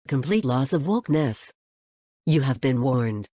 Complete loss of wokeness. You have been warned.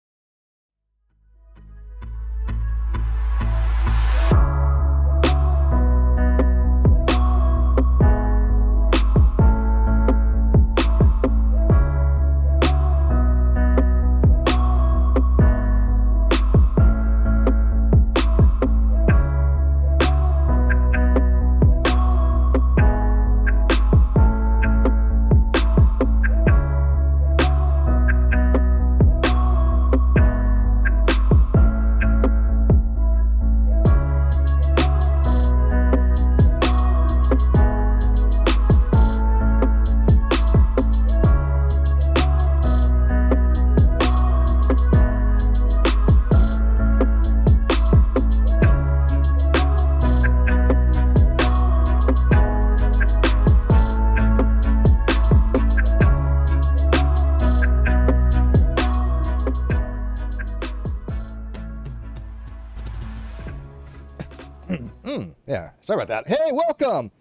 Yeah, sorry about that. Hey, welcome.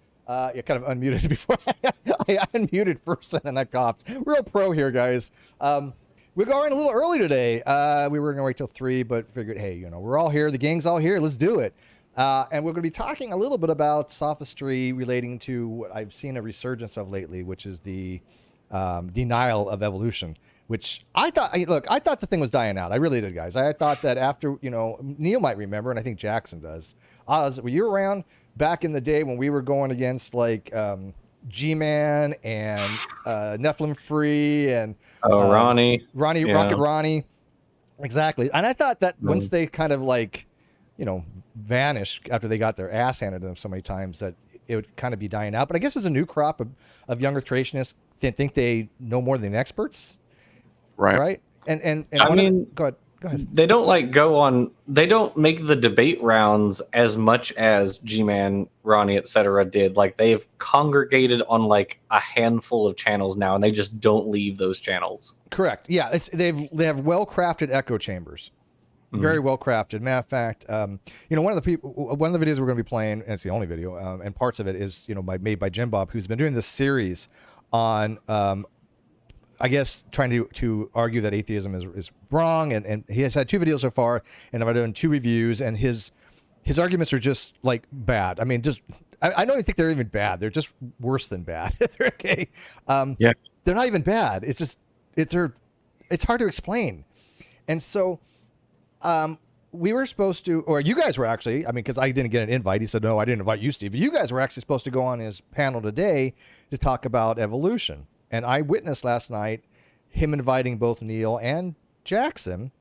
You kind of unmuted before I unmuted first, and then I coughed. Real pro here, guys. We're going a little early today. We were going to wait till 3, but figured, hey, you know, we're all here. The gang's all here. Let's do it. And we're going to be talking a little bit about sophistry relating to what I've seen a resurgence of lately, which is the denial of evolution. Which I thought, I thought the thing was dying out. I really did, guys. I thought that after, you know, Neil might remember, and I think Jackson does. Were you around back in the day when we were going against like G-Man and Nephilim Free and Ronnie, yeah. Rocket Ronnie, exactly. And I thought that once they kind of like, you know, vanished after they got their ass handed to them so many times, that it would kind of be dying out. But I guess there's a new crop of younger creationists that think they know more than the experts. Right. And I mean, go ahead. They don't like they don't make the debate rounds as much as G-Man, Ronnie, etc. did. Like they've congregated on like a handful of channels now, and they just don't leave those channels. Correct. Yeah, they have well-crafted echo chambers. Very well crafted. Matter of fact, you know, one of the videos we're going to be playing, and it's the only video, and parts of it is, you know, made by Jim Bob, who's been doing this series on I guess trying to argue that atheism is wrong, and he has had 2 videos so far, and I've done 2 reviews, and his arguments are just like bad. I mean, just I don't even think they're even bad. They're just worse than bad. They're okay. Yeah, they're not even bad. It's just it's hard to explain, and so we were supposed to, or you guys were actually, I mean, because I didn't get an invite. He said, no, I didn't invite you, Steve. You guys were actually supposed to go on his panel today to talk about evolution. And I witnessed last night him inviting both Neil and Jackson,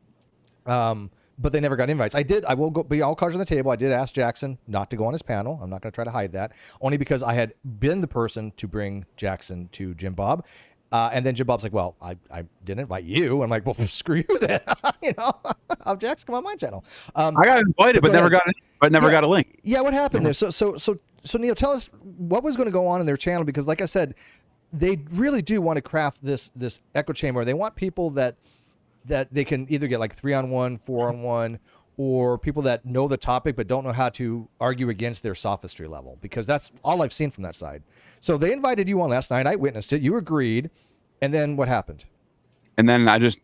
but they never got invites. I will be all cards on the table. I did ask Jackson not to go on his panel. I'm not going to try to hide that, only because I had been the person to bring Jackson to Jim Bob. And then Jim Bob's like, well, I didn't invite you. I'm like, well, screw you then. You know, I'll Jackson come on my channel. I got invited, but never got a link. Yeah, what happened there? So Neil, tell us what was going to go on in their channel, because like I said, they really do want to craft this echo chamber. They want people that they can either get like 3-on-1, 4-on-1, or people that know the topic but don't know how to argue against their sophistry level, because that's all I've seen from that side. So they invited you on last night. I witnessed it. You agreed, and then what happened? And then I just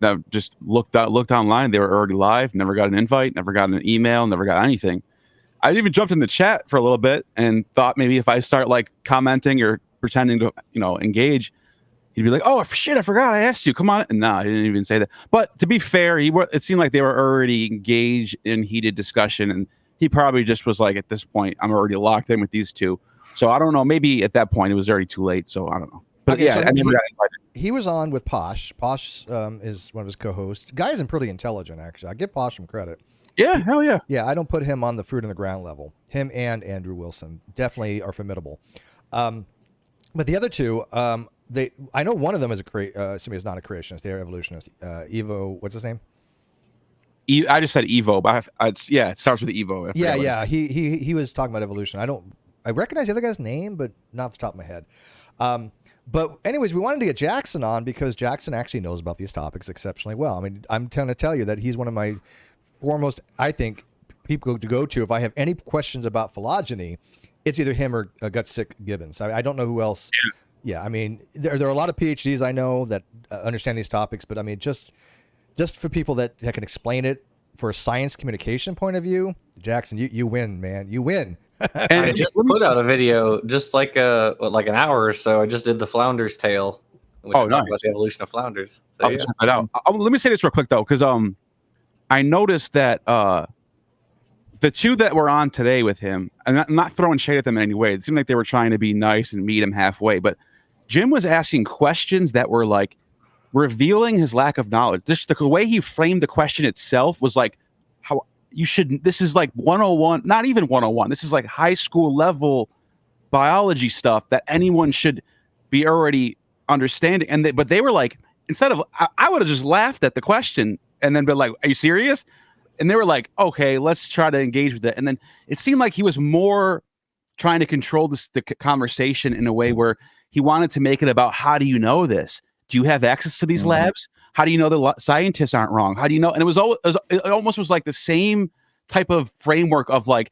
looked online. They were already live. Never got an invite. Never got an email. Never got anything. I even jumped in the chat for a little bit and thought maybe if I start like commenting or pretending to, you know, engage, he'd be like, oh shit, I forgot I asked you, come on. And no, I didn't even say that. But to be fair, it seemed like they were already engaged in heated discussion, and he probably just was like, at this point, I'm already locked in with these two. So I don't know, maybe at that point it was already too late, so I don't know. But okay, yeah, so I never got invited. He was on with Posh. Posh is one of his co-hosts. Guy isn't pretty intelligent, actually. I give Posh some credit. Yeah, hell yeah. Yeah, I don't put him on the fruit on the ground level. Him and Andrew Wilson definitely are formidable. But the other two, I know one of them is somebody is not a creationist. They're evolutionists. Evo, what's his name? I just said Evo, but it starts with Evo. Yeah. He was talking about evolution. I recognize the other guy's name, but not off the top of my head. But anyways, we wanted to get Jackson on because Jackson actually knows about these topics exceptionally well. I mean, I'm trying to tell you that he's one of my foremost, I think, people to go to if I have any questions about phylogeny. It's either him or Gutsick Gibbons. I don't know who else Yeah, I mean, there are a lot of PhDs I know that understand these topics, but I mean, just for people that can explain it for a science communication point of view, Jackson, you win, man. You win. And I just put out a video just like an hour or so. I just did the flounder's tale, which I talked about the evolution of flounders. So, I'll check that out. Let me say this real quick though, because I noticed that the two that were on today with him, and I'm not throwing shade at them in any way. It seemed like they were trying to be nice and meet him halfway, but Jim was asking questions that were like revealing his lack of knowledge. Just the way he framed the question itself was like, how you should, this is like 101, not even 101. This is like high school level biology stuff that anyone should be already understanding. And but they were like, instead of, I would have just laughed at the question and then been like, are you serious? And they were like, okay, let's try to engage with it. And then it seemed like he was more trying to control the conversation in a way where he wanted to make it about, how do you know this? Do you have access to these labs? How do you know the scientists aren't wrong? How do you know? And it almost was like the same type of framework of like,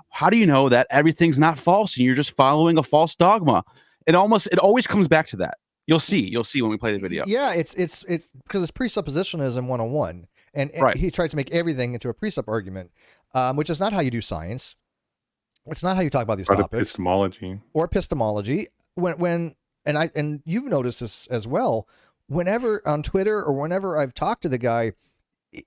how do you know that everything's not false and you're just following a false dogma? It always comes back to that. You'll see when we play the video. Yeah, it's because it's presuppositionism 101, and he tries to make everything into a precept argument, which is not how you do science. It's not how you talk about these topics. Epistemology. And you've noticed this as well. Whenever on Twitter or whenever I've talked to the guy,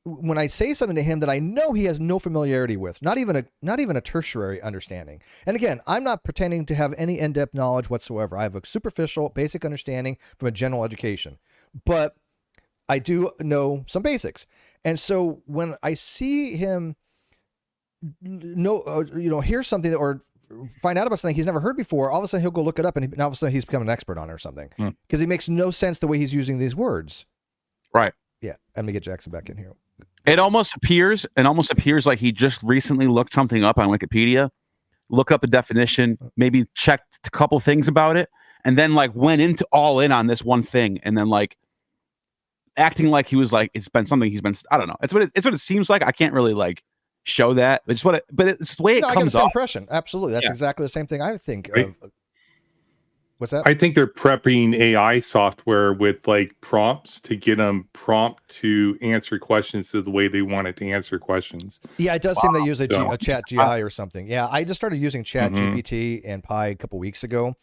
when I say something to him that I know he has no familiarity with, not even a tertiary understanding. And again, I'm not pretending to have any in-depth knowledge whatsoever. I have a superficial, basic understanding from a general education, but I do know some basics. And so when I see him hear something or find out about something he's never heard before, all of a sudden he'll go look it up, and all of a sudden he's become an expert on it or something, because he makes no sense the way he's using these words. Right. Yeah. I'm gonna get Jackson back in here. It almost appears like he just recently looked something up on Wikipedia, looked up a definition, maybe checked a couple things about it, and then like went into all in on this one thing, and then like acting like he was like, it's been something he's been, I don't know. It's what it seems like. I can't really like show that. It's but it's the way it comes off. I get the same impression. Absolutely. That's exactly the same thing I think of. What's that? I think they're prepping AI software with like prompts to get them prompt to answer questions the way they want it to answer questions. Yeah, it does seem they use a Chat GI or something. Yeah, I just started using Chat GPT and Pi a couple weeks ago,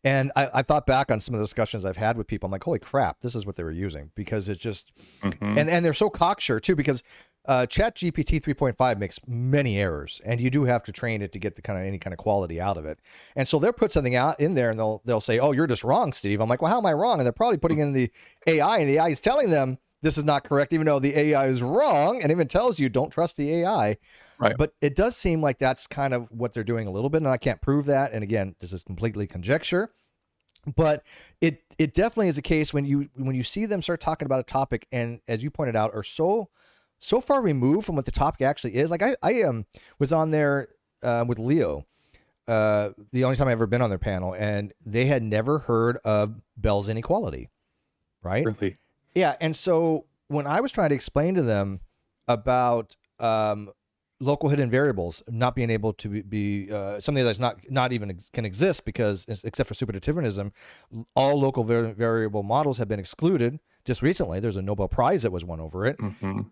and I thought back on some of the discussions I've had with people. I'm like, holy crap, this is what they were using, because it just and they're so cocksure too, because Chat GPT 3.5 makes many errors, and you do have to train it to get any kind of quality out of it. And so they'll put something out in there, and they'll say, "Oh, you're just wrong, Steve." I'm like, "Well, how am I wrong?" And they're probably putting in the AI, and the AI is telling them this is not correct, even though the AI is wrong, and even tells you don't trust the AI. Right. But it does seem like that's kind of what they're doing a little bit, and I can't prove that. And again, this is completely conjecture. But it definitely is a case when you see them start talking about a topic, and as you pointed out, are so far removed from what the topic actually is. Like I was on there with Leo, the only time I've ever been on their panel, and they had never heard of Bell's inequality, right? Really? Yeah. And so when I was trying to explain to them about local hidden variables not being able to be something that's not even can exist, because except for superdeterminism, all local variable models have been excluded. Just recently, there's a Nobel Prize that was won over it.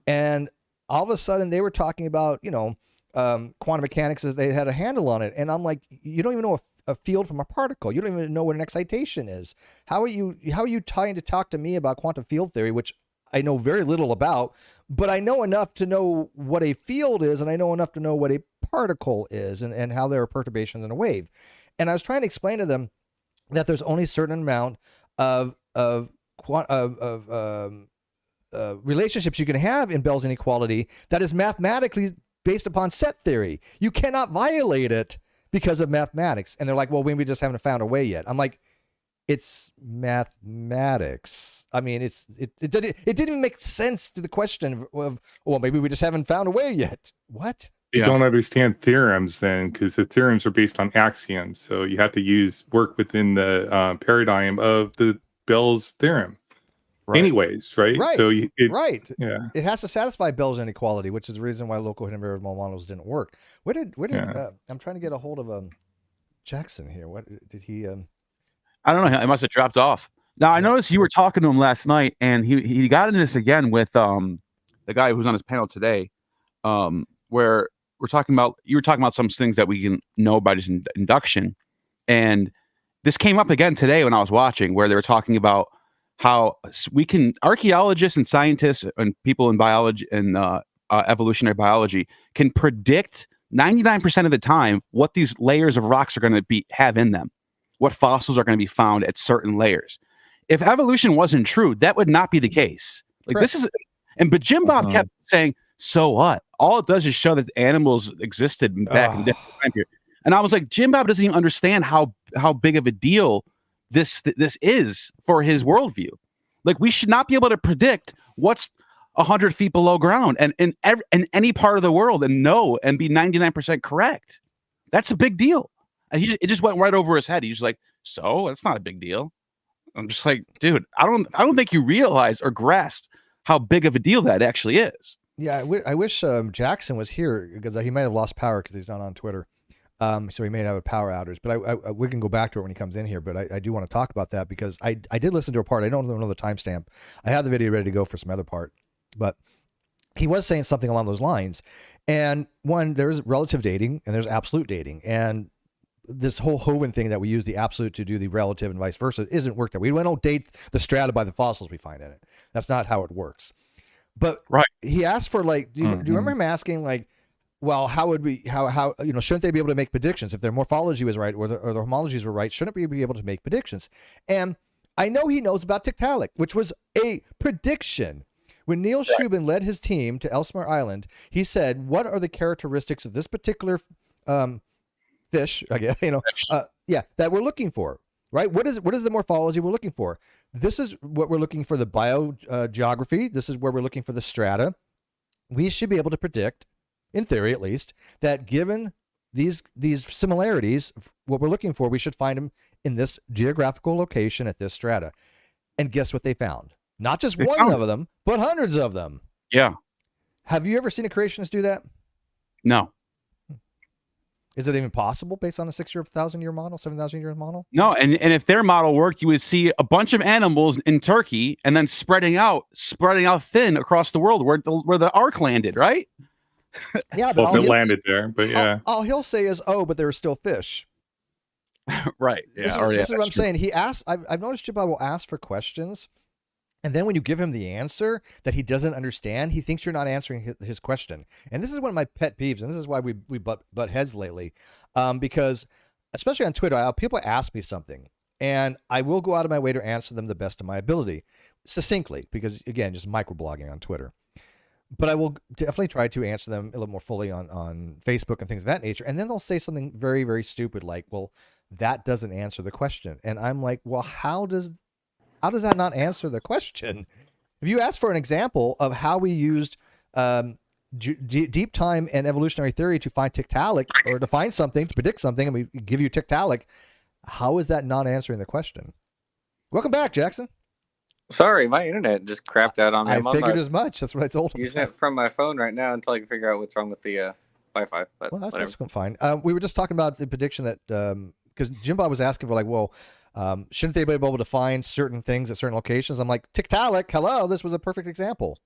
And all of a sudden they were talking about, quantum mechanics, as they had a handle on it. And I'm like, you don't even know a field from a particle. You don't even know what an excitation is. How are you trying to talk to me about quantum field theory, which I know very little about, but I know enough to know what a field is, and I know enough to know what a particle is, and how there are perturbations in a wave. And I was trying to explain to them that there's only a certain amount of relationships you can have in Bell's inequality that is mathematically based upon set theory. You cannot violate it because of mathematics. And they're like, well, we just haven't found a way yet. I'm like, it's mathematics. I mean, it didn't even make sense to the question of, well, maybe we just haven't found a way yet. What? You don't understand theorems then, because the theorems are based on axioms. So you have to work within the paradigm of the Bell's theorem. Right. Anyways, right? Right. So yeah, it has to satisfy Bell's inequality, which is the reason why local hidden variable models didn't work. I'm trying to get a hold of Jackson here. What did he? I don't know. It must have dropped off. Now I noticed you were talking to him last night, and he got into this again with the guy who's on his panel today, where you were talking about some things that we can know by just induction, and this came up again today when I was watching, where they were talking about how archaeologists and scientists and people in biology and evolutionary biology can predict 99% of the time what these layers of rocks are going to have in them, what fossils are going to be found at certain layers. If evolution wasn't true, that would not be the case. But Jim Bob kept saying, so what? All it does is show that animals existed back in different time period. And I was like, Jim Bob doesn't even understand how big of a deal this is for his worldview. Like, we should not be able to predict what's 100 feet below ground and in any part of the world and be 99% correct. That's a big deal. And it just went right over his head. He's like, so that's not a big deal. I'm just like, dude, I don't think you realize or grasp how big of a deal that actually is. Yeah, I wish Jackson was here, because he might have lost power because he's not on Twitter. So he may have a power outage, but we can go back to it when he comes in here. But I do want to talk about that, because I did listen to a part. I don't know the timestamp. I have the video ready to go for some other part, but he was saying something along those lines. And one, there's relative dating and there's absolute dating, and this whole Hovind thing that we use the absolute to do the relative and vice versa isn't work that. We don't date the strata by the fossils we find in it. That's not how it works. But he asked for, like, do you remember him asking, like, well, how would we, how shouldn't they be able to make predictions if their morphology was right or the homologies were right? Shouldn't we be able to make predictions? And I know he knows about Tiktaalik, which was a prediction. When Neil Shubin led his team to Ellesmere Island, he said, what are the characteristics of this particular fish, I guess, that we're looking for, right? What is the morphology we're looking for? This is what we're looking for, the biogeography. This is where we're looking for the strata. We should be able to predict, in theory at least, that given these similarities, what we're looking for, we should find them in this geographical location at this strata. And guess what they found? Not just one of them, but hundreds of them. Yeah. Have you ever seen a creationist do that? No. Is it even possible based on a 6,000-year model, 7,000-year model? No, and if their model worked, you would see a bunch of animals in Turkey and then spreading out thin across the world where the Ark landed, right? Yeah, but it landed there, but yeah. All he'll say is, "Oh, but there are still fish." Right. Yeah. This is what I'm saying. He asked. I've noticed Jibba will ask for questions, and then when you give him the answer that he doesn't understand, he thinks you're not answering his question. And this is one of my pet peeves, and this is why we butt heads lately, because especially on Twitter, people ask me something, and I will go out of my way to answer them the best of my ability, succinctly, because again, just microblogging on Twitter. But I will definitely try to answer them a little more fully on Facebook and things of that nature. And then they'll say something very, very stupid like, well, that doesn't answer the question. And I'm like, well, how does that not answer the question? If you ask for an example of how we used deep time and evolutionary theory to find Tiktaalik, or to find something, to predict something, and we give you Tiktaalik, how is that not answering the question? Welcome back, Jackson. Sorry, my internet just crapped out on me. I figured as much. That's what I told him. Using it from my phone right now until I can figure out what's wrong with the Wi-Fi. But well, that's fine. We were just talking about the prediction that because Jim Bob was asking for, like, well, shouldn't they be able to find certain things at certain locations? I'm like, Tiktaalik, hello, this was a perfect example.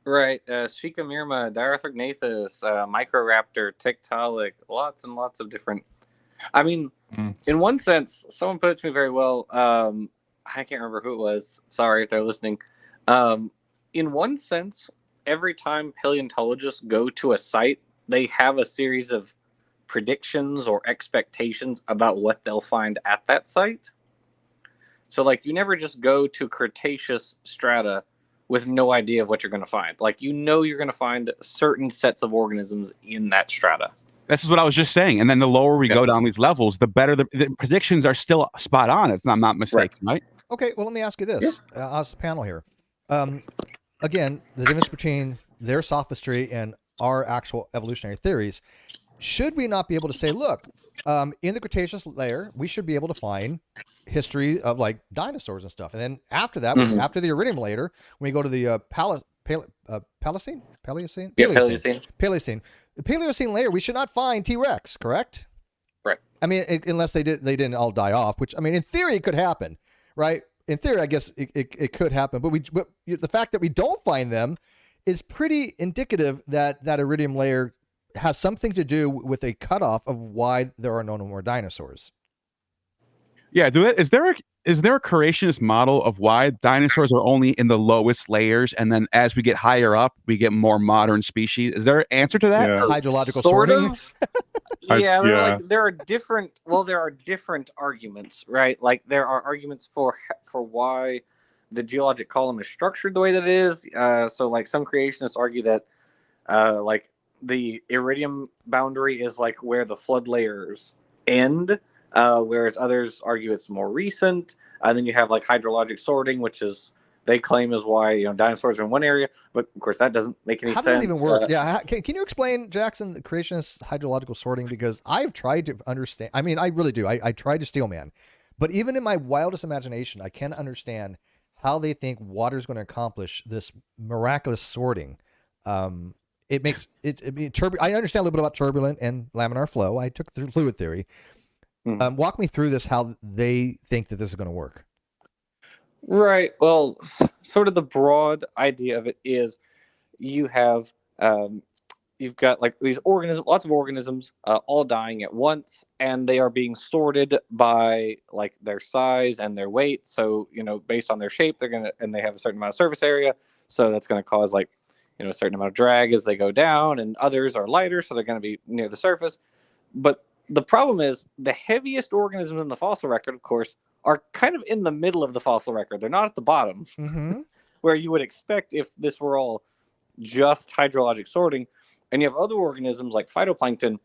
Right. Svika Mirma, Diarthognathus, Microraptor, Tiktaalik, lots and lots of different. I mean, in one sense, someone put it to me very well. I can't remember who it was. Sorry if they're listening. In one sense, every time paleontologists go to a site, they have a series of predictions or expectations about what they'll find at that site. So, like, you never just go to Cretaceous strata with no idea of what you're going to find. Like, you're going to find certain sets of organisms in that strata. This is what I was just saying. And then the lower we go down these levels, the better the predictions are still spot on, if I'm not mistaken, right? Okay, well, let me ask you this. As the panel here. Again, the difference between their sophistry and our actual evolutionary theories, should we not be able to say, look, in the Cretaceous layer, we should be able to find history of, like, dinosaurs and stuff. And then after that, after the Iridium layer, when we go to the Paleocene? Yeah, Paleocene. The Paleocene layer, we should not find TRex, correct? Right. I mean, unless they didn't all die off, which, I mean, in theory, it could happen, right? In theory, I guess it could happen. But the fact that we don't find them is pretty indicative that iridium layer has something to do with a cutoff of why there are no more dinosaurs. Yeah, is there a creationist model of why dinosaurs are only in the lowest layers, and then as we get higher up, we get more modern species? Is there an answer to that? Yeah. Hydrological Sort sorting? of. Yeah, Yeah. there are different. Well, there are different arguments, right? Like there are arguments for why the geologic column is structured the way that it is. So, like some creationists argue that, like the iridium boundary is like where the flood layers end. Whereas others argue it's more recent. And then you have like hydrologic sorting, which is they claim is why dinosaurs are in one area, but of course that doesn't make any sense. How does that even work? Can you explain, Jackson, the creationist hydrological sorting? Because I've tried to understand. I mean, I really do. I tried to Steelman, but even in my wildest imagination, I can't understand how they think water is going to accomplish this miraculous sorting. It makes it. I understand a little bit about turbulent and laminar flow. I took the fluid theory. Walk me through this, how they think that this is going to work. Right. Well, sort of the broad idea of it is you have, you've got like these organisms, lots of organisms, all dying at once, and they are being sorted by like their size and their weight. So, based on their shape, and they have a certain amount of surface area. So that's going to cause like, a certain amount of drag as they go down, and others are lighter. So they're going to be near the surface. But the problem is the heaviest organisms in the fossil record, of course, are kind of in the middle of the fossil record. They're not at the bottom, where you would expect if this were all just hydrologic sorting. And you have other organisms like phytoplankton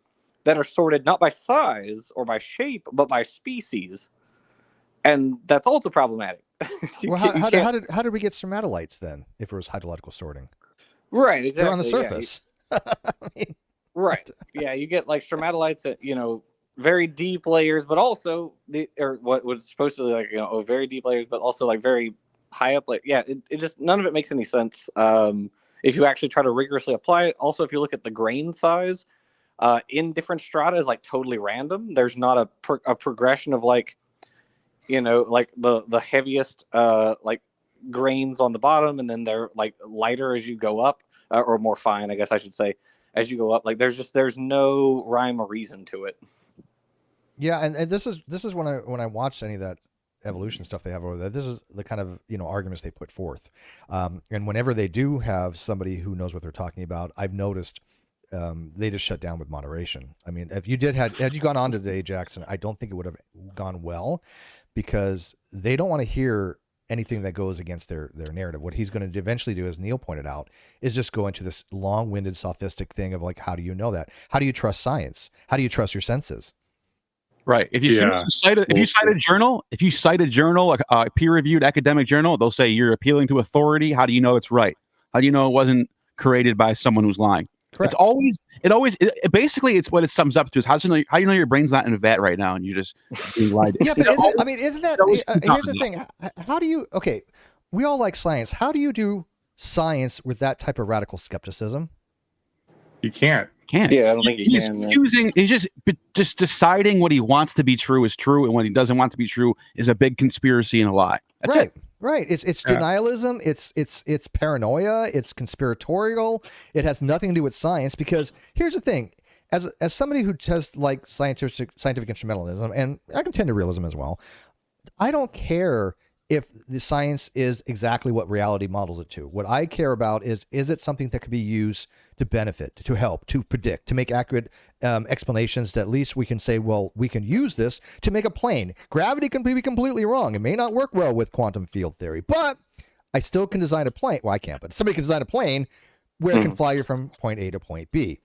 that are sorted not by size or by shape, but by species. And that's also problematic. How did we get stromatolites then, if it was hydrological sorting? Right, exactly. They're on the surface. Yeah. I mean, right. Yeah, you get like stromatolites at, very deep layers, but also what was supposed to be like, very deep layers, but also like very high up. Like, yeah, it just, none of it makes any sense. If you actually try to rigorously apply it. Also, if you look at the grain size in different strata is like totally random. There's not a progression of like, like the heaviest like grains on the bottom, and then they're like lighter as you go up, or more fine, I guess I should say, as you go up. Like there's no rhyme or reason to it. Yeah, and this is when I watched any of that evolution stuff they have over there, this is the kind of arguments they put forth. And whenever they do have somebody who knows what they're talking about, I've noticed they just shut down with moderation. I mean, if you had you gone on today, Jackson, I don't think it would have gone well, because they don't want to hear anything that goes against their narrative. What he's going to eventually do, as Neil pointed out, is just go into this long-winded sophistic thing of like, how do you know that? How do you trust science? How do you trust your senses? Right. If you cite a journal, a peer-reviewed academic journal, they'll say you're appealing to authority. How do you know it's right? How do you know it wasn't created by someone who's lying? Correct. Basically it's what it sums up to is how do you know your brain's not in a vat right now and you just being lied? Yeah, but isn't that here's the thing. How do you we all like science. How do you do science with that type of radical skepticism? You can't. Yeah, I don't think he's can. He's just deciding what he wants to be true is true, and what he doesn't want to be true is a big conspiracy and a lie. That's right. it. Right. It's denialism. It's paranoia. It's conspiratorial. It has nothing to do with science. Because here's the thing: as somebody who does like scientific instrumentalism, and I can tend to realism as well, I don't care if the science is exactly what reality models it to. What I care about is it something that could be used to benefit, to help, to predict, to make accurate explanations that at least we can say, well, we can use this to make a plane. Gravity can be completely wrong. It may not work well with quantum field theory, but I still can design a plane. Well, I can't, but somebody can design a plane where it can fly you from point A to point B.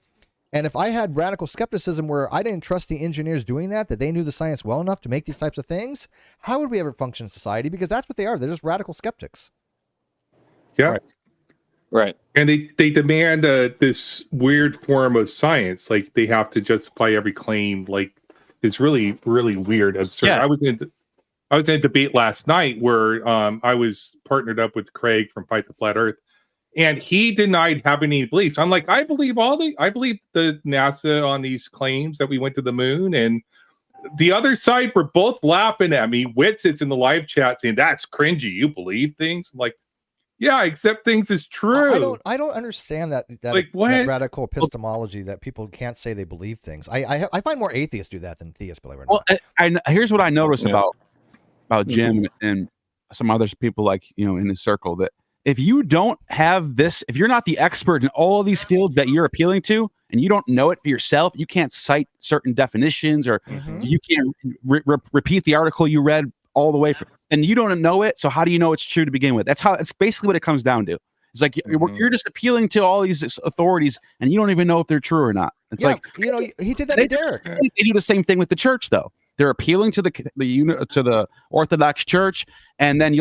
And if I had radical skepticism where I didn't trust the engineers doing that they knew the science well enough to make these types of things, how would we ever function in society? Because that's what they are. They're just radical skeptics. Yeah. Right. And they demand this weird form of science. Like they have to justify every claim. Like it's really, really weird. Absurd. Yeah. I was in a debate last night where I was partnered up with Craig from Fight the Flat Earth. And he denied having any beliefs. I'm like, I believe the NASA on these claims that we went to the moon, and the other side were both laughing at me. Wit sits in the live chat saying, that's cringy. You believe things? I'm like, yeah, I accept things as true. I don't understand that Like, what? that radical epistemology that people can't say they believe things. I find more atheists do that than theists, believe it or not. Well, here's what I noticed about Jim and some other people, like, you know, in his circle, that if you don't have this, if you're not the expert in all of these fields that you're appealing to, and you don't know it for yourself, you can't cite certain definitions, or you can't repeat the article you read all the way, and you don't know it. So how do you know it's true to begin with? That's basically what it comes down to. It's like you're just appealing to all these authorities, and you don't even know if they're true or not. It's like, you know, he did that to Derek. They do the same thing with the church, though. They're appealing to the Orthodox Church, and then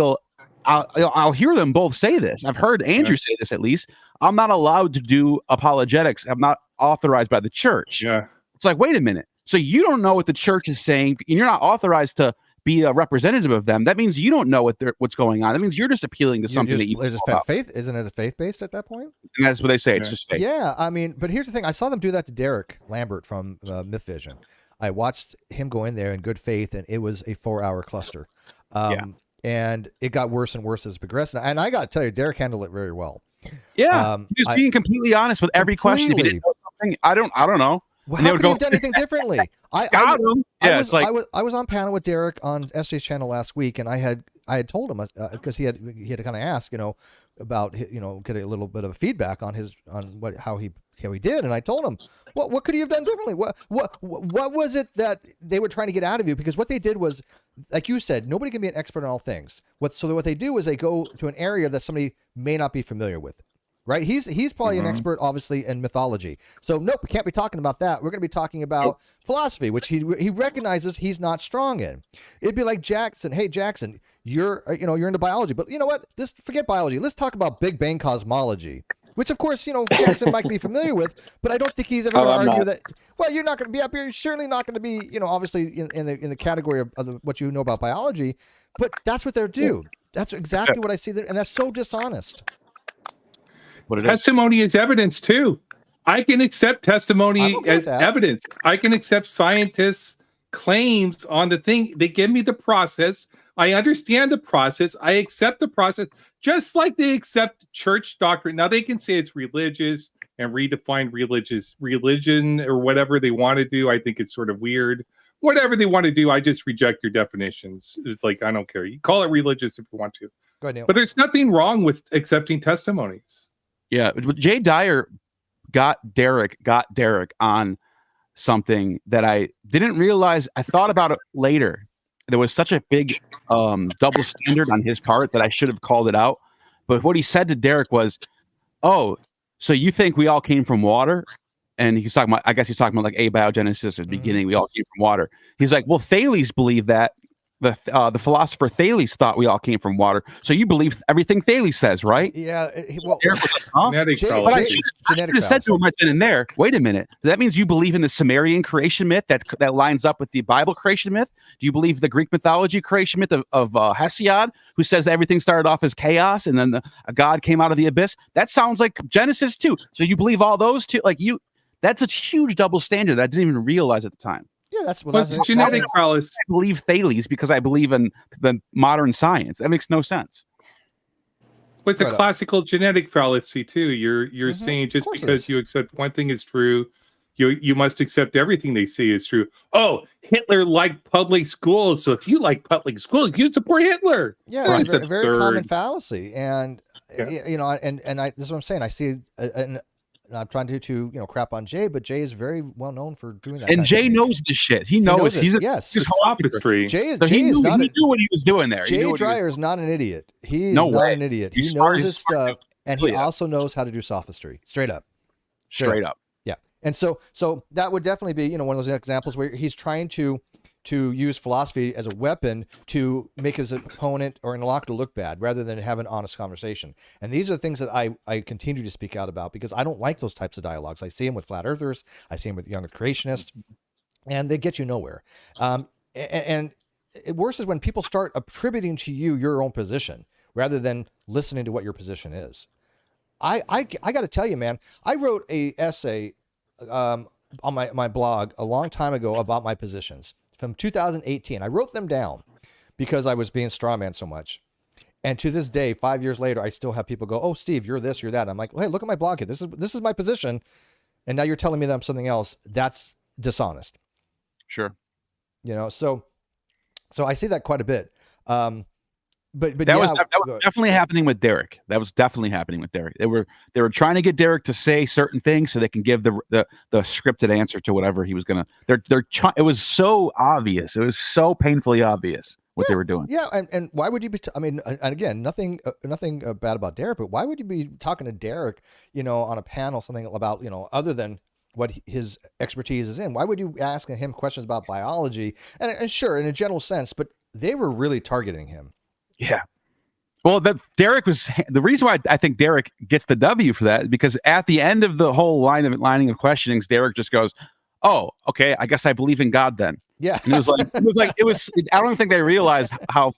I'll hear them both say this. I've heard Andrew say this, at least. I'm not allowed to do apologetics. I'm not authorized by the church. Yeah. It's like, wait a minute. So you don't know what the church is saying, and you're not authorized to be a representative of them. That means you don't know what's going on. That means you're just appealing to something that you faith. Isn't it faith-based at that point? And that's what they say. It's just faith. Yeah, I mean, but here's the thing. I saw them do that to Derek Lambert from Myth Vision. I watched him go in there in good faith, and it was a 4-hour cluster. And it got worse and worse as it progressed. And I got to tell you, Derek handled it very well. Yeah, he was being completely honest with every question. If he didn't know something, I don't know. Well, how could he have done anything differently? I was on panel with Derek on SJ's channel last week, and I had told him because he had to kind of ask, you know, about, you know, get a little bit of feedback on how he did, and I told him, what could he have done differently? What was it that they were trying to get out of you? Because what they did was, like you said, nobody can be an expert on all things. So what they do is they go to an area that somebody may not be familiar with. Right? He's probably an expert, obviously, in mythology. So nope, we can't be talking about that. We're going to be talking about philosophy, which he recognizes he's not strong in. It'd be like Jackson. Hey, Jackson, you're into biology, but you know what? Just forget biology. Let's talk about Big Bang cosmology, which of course, you know, Jackson might be familiar with, but I don't think he's ever going to argue that. Well, you're not going to be up here. You're certainly not going to be, you know, obviously in the category of what you know about biology. But that's what they're do. That's exactly what I see there, and that's so dishonest. Testimony is evidence too. I can accept testimony as evidence. I can accept scientists' claims on the thing. They give me the process. I understand the process. I accept the process, just like they accept church doctrine. Now they can say it's religious and redefine religion or whatever they want to do. I think it's sort of weird. Whatever they want to do, I just reject your definitions. It's like, I don't care. You call it religious if you want to. Go ahead, Neil. But there's nothing wrong with accepting testimonies. Yeah, Jay Dyer got Derek on something that I didn't realize. I thought about it later. There was such a big double standard on his part that I should have called it out. But what he said to Derek was, "Oh, so you think we all came from water?" And he's talking about, I guess he's talking about like abiogenesis at the beginning. We all came from water. He's like, "Well, Thales believed that. The philosopher Thales thought we all came from water. So you believe everything Thales says, right?" Yeah. Genetic but I should have said to him right then and there, wait a minute. That means you believe in the Sumerian creation myth that lines up with the Bible creation myth? Do you believe the Greek mythology creation myth of Hesiod, who says that everything started off as chaos and then a god came out of the abyss? That sounds like Genesis too. So you believe all those too? That's a huge double standard that I didn't even realize at the time. Yeah, that's genetic fallacy. I believe Thales because I believe in the modern science. That makes no sense. Well, it's a classical genetic fallacy too. You're saying just because you accept one thing is true, you must accept everything they say is true. Oh, Hitler liked public schools, so if you like public schools, you support Hitler. Yeah, it's a very common fallacy, and you know, and this is what I'm saying. I see and I'm trying to crap on Jay, but Jay is very well known for doing that. And Jay knows this shit. He knows it. He's sophistry. Jay he knew what he was doing there. Jay Dyer is not an idiot. He's not an idiot. He knows his stuff, and he also knows how to do sophistry. Straight up. Yeah. And so that would definitely be one of those examples where he's trying to use philosophy as a weapon to make his opponent or interlocutor look bad rather than have an honest conversation. And these are the things that I continue to speak out about because I don't like those types of dialogues. I see them with flat earthers. I see them with young creationists, and they get you nowhere. And worse is when people start attributing to you your own position rather than listening to what your position is. I got to tell you, man, I wrote a essay on my blog a long time ago about my positions. from 2018. I wrote them down because I was being strawman so much. And to this day, 5 years later, I still have people go, "Oh, Steve, you're this, you're that." I'm like, well, "Hey, look at my blog here. This is my position." And now you're telling me that I'm something else. That's dishonest. Sure. You know, so I see that quite a bit. But that yeah, was definitely happening with Derek. That was definitely happening with Derek. They were trying to get Derek to say certain things so they can give the scripted answer to whatever he was gonna. It was so obvious. It was so painfully obvious what they were doing. Yeah, and why would you be? I mean, and again, nothing bad about Derek, but why would you be talking to Derek, you know, on a panel, something about, you know, other than what his expertise is in? Why would you ask him questions about biology? And sure, in a general sense, but they were really targeting him. Yeah. Well, Derek was the reason why I think Derek gets the W for that, because at the end of the whole lining of questionings, Derek just goes, "Oh, okay, I guess I believe in God then." Yeah. And it was I don't think they realized how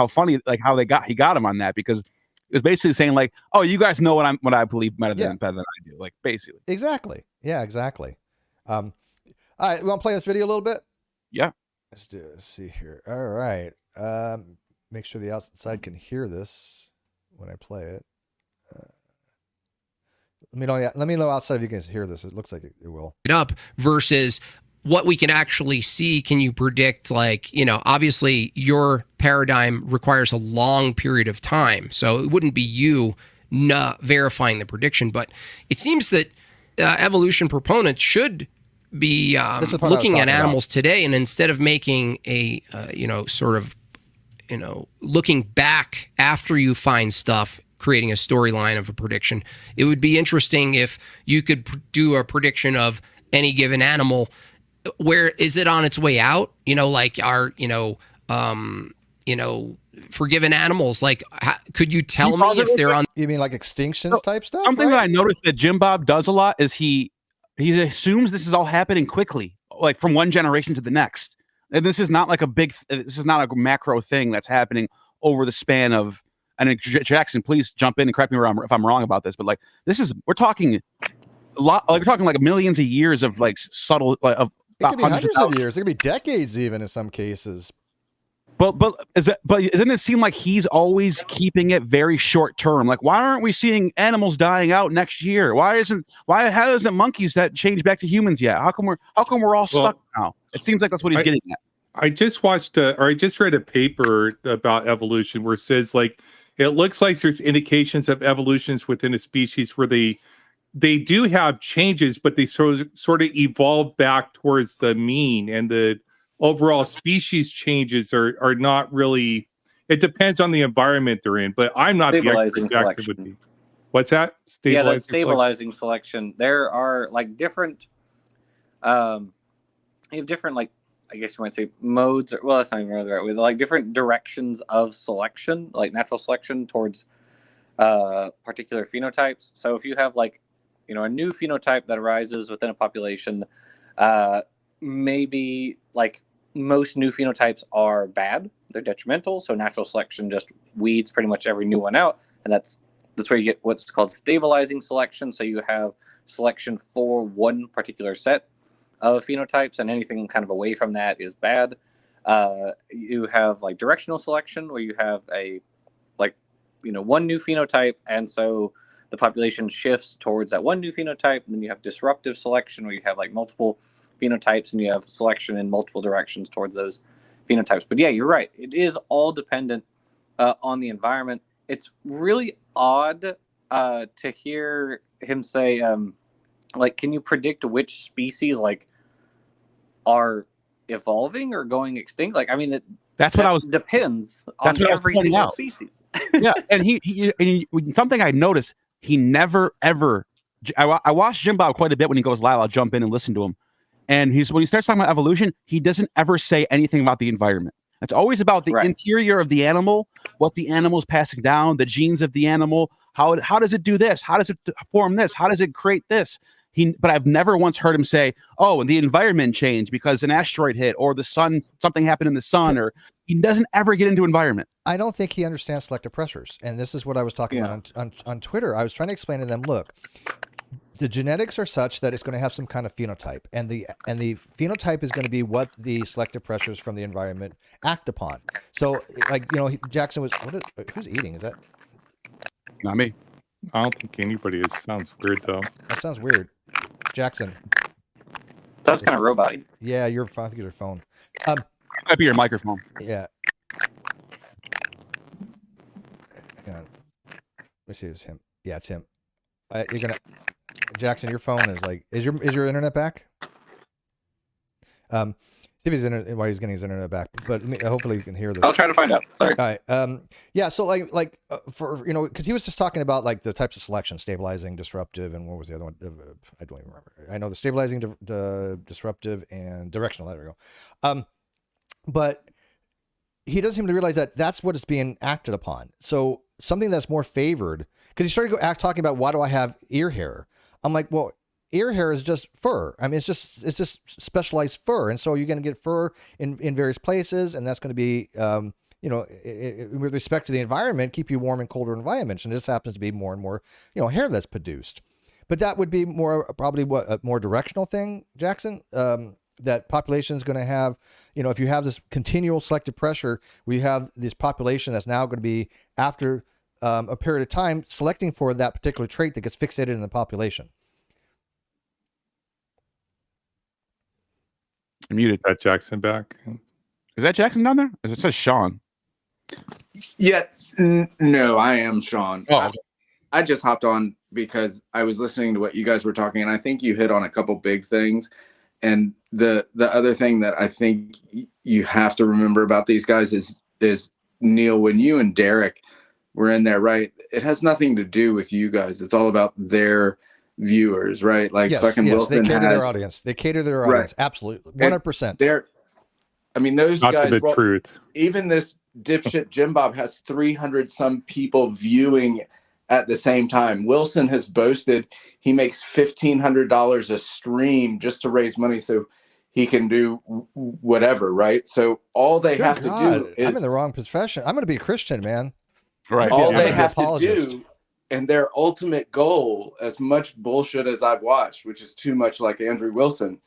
funny, like how he got him on that, because it was basically saying like, "Oh, you guys know what I believe better than I do." Like, basically. Exactly. Yeah, exactly. All right, we want to play this video a little bit? Yeah. Let's see here. All right. Make sure the outside can hear this when I play it. Let me know outside if you can hear this. It looks like it will. Up versus what we can actually see. Can you predict, like, you know, obviously your paradigm requires a long period of time, so it wouldn't be you not verifying the prediction, but it seems that evolution proponents should be looking at animals today, and instead of making a looking back after you find stuff, creating a storyline of a prediction, it would be interesting if you could do a prediction of any given animal. Where is it on its way out? You know, like our, forgiven animals. Like, could you tell me if they're on? You mean like extinctions type stuff? Something that I noticed that Jim Bob does a lot is he assumes this is all happening quickly, like from one generation to the next. And this is not like this is not a macro thing that's happening over the span of, and Jackson, please jump in and correct me if I'm wrong about this, but like, we're talking a lot, like we're talking like millions of years of like subtle, like of it could be hundreds of years. It could be decades even in some cases. But doesn't it seem like he's always keeping it very short term? Like, why aren't we seeing animals dying out next year? Why hasn't monkeys that changed back to humans yet? How come we're all stuck now? It seems like that's what he's getting at. I just read a paper about evolution where it says, like, it looks like there's indications of evolutions within a species where they do have changes, but they sort of evolve back towards the mean, and the overall species changes are not really. It depends on the environment they're in. But I'm not stabilizing the expert selection. What's that? Stabilizing selection. There are like different. You have different, like, I guess you might say modes, or, well, that's not even really the right way. Like different directions of selection, like natural selection towards particular phenotypes. So if you have, like, you know, a new phenotype that arises within a population, maybe like most new phenotypes are bad, they're detrimental. So natural selection just weeds pretty much every new one out, and that's where you get what's called stabilizing selection. So you have selection for one particular set of phenotypes, and anything kind of away from that is bad. You have like directional selection, where you have one new phenotype, and so the population shifts towards that one new phenotype. And then you have disruptive selection, where you have like multiple phenotypes, and you have selection in multiple directions towards those phenotypes. But yeah, you're right. It is all dependent on the environment. It's really odd to hear him say, like, can you predict which species like are evolving or going extinct? Like, I mean, depends on every single species. Yeah, and he something I noticed, he never ever. I watch Jim Bob quite a bit when he goes live. I'll jump in and listen to him, and when he starts talking about evolution, he doesn't ever say anything about the environment. It's always about the interior of the animal, what the animal's passing down, the genes of the animal. How does it do this? How does it form this? How does it create this? But I've never once heard him say, "Oh, and the environment changed because an asteroid hit, or the sun, something happened in the sun," or he doesn't ever get into environment. I don't think he understands selective pressures, and this is what I was talking about on Twitter. I was trying to explain to them, look, the genetics are such that it's going to have some kind of phenotype, and the phenotype is going to be what the selective pressures from the environment act upon. So, like, Jackson was. Who's eating? Is that not me? I don't think anybody is. Sounds weird though. That sounds weird, Jackson. That's kind of robot-y. Yeah, I think it's your phone. Might be your microphone. Yeah. Hang on. Let me see if it's him. Yeah, it's him. You're gonna, Jackson. Your phone is like. Is your internet back? See if while he's getting his internet back. But hopefully you can hear this. I'll try to find out. Sorry. All right. Yeah. So for because he was just talking about like the types of selection: stabilizing, disruptive, and what was the other one? I don't even remember. I know the stabilizing, disruptive, and directional. There we go. But he doesn't seem to realize that that's what is being acted upon. So something that's more favored, because he started talking about, why do I have ear hair? I'm like, well, ear hair is just fur. I mean, it's just specialized fur. And so you're going to get fur in various places. And that's going to be, with respect to the environment, keep you warm in colder environments. And this happens to be more and more, hair that's produced. But that would be probably a more directional thing, Jackson. That population is going to have, if you have this continual selective pressure, we have this population that's now going to be, after a period of time, selecting for that particular trait that gets fixated in the population. I muted that Jackson back. Is that Jackson down there? It says Sean. Yeah, no, I am Sean. Oh. I just hopped on because I was listening to what you guys were talking, and I think you hit on a couple big things. And the other thing that I think you have to remember about these guys is Neil, when you and Derek were in there, right? It has nothing to do with you guys. It's all about their viewers, right? Like fucking Wilson. They cater to their audience. They cater to their audience. Right. Absolutely. 100%. Those not guys, the truth. Even this dipshit Jim Bob has 300 some people viewing at the same time. Wilson has boasted he makes $1,500 a stream just to raise money so he can do whatever, right? So all they have to do is... I'm in the wrong profession. I'm going to be a Christian, man. Right. All they have to do, and their ultimate goal, as much bullshit as I've watched, which is too much like Andrew Wilson,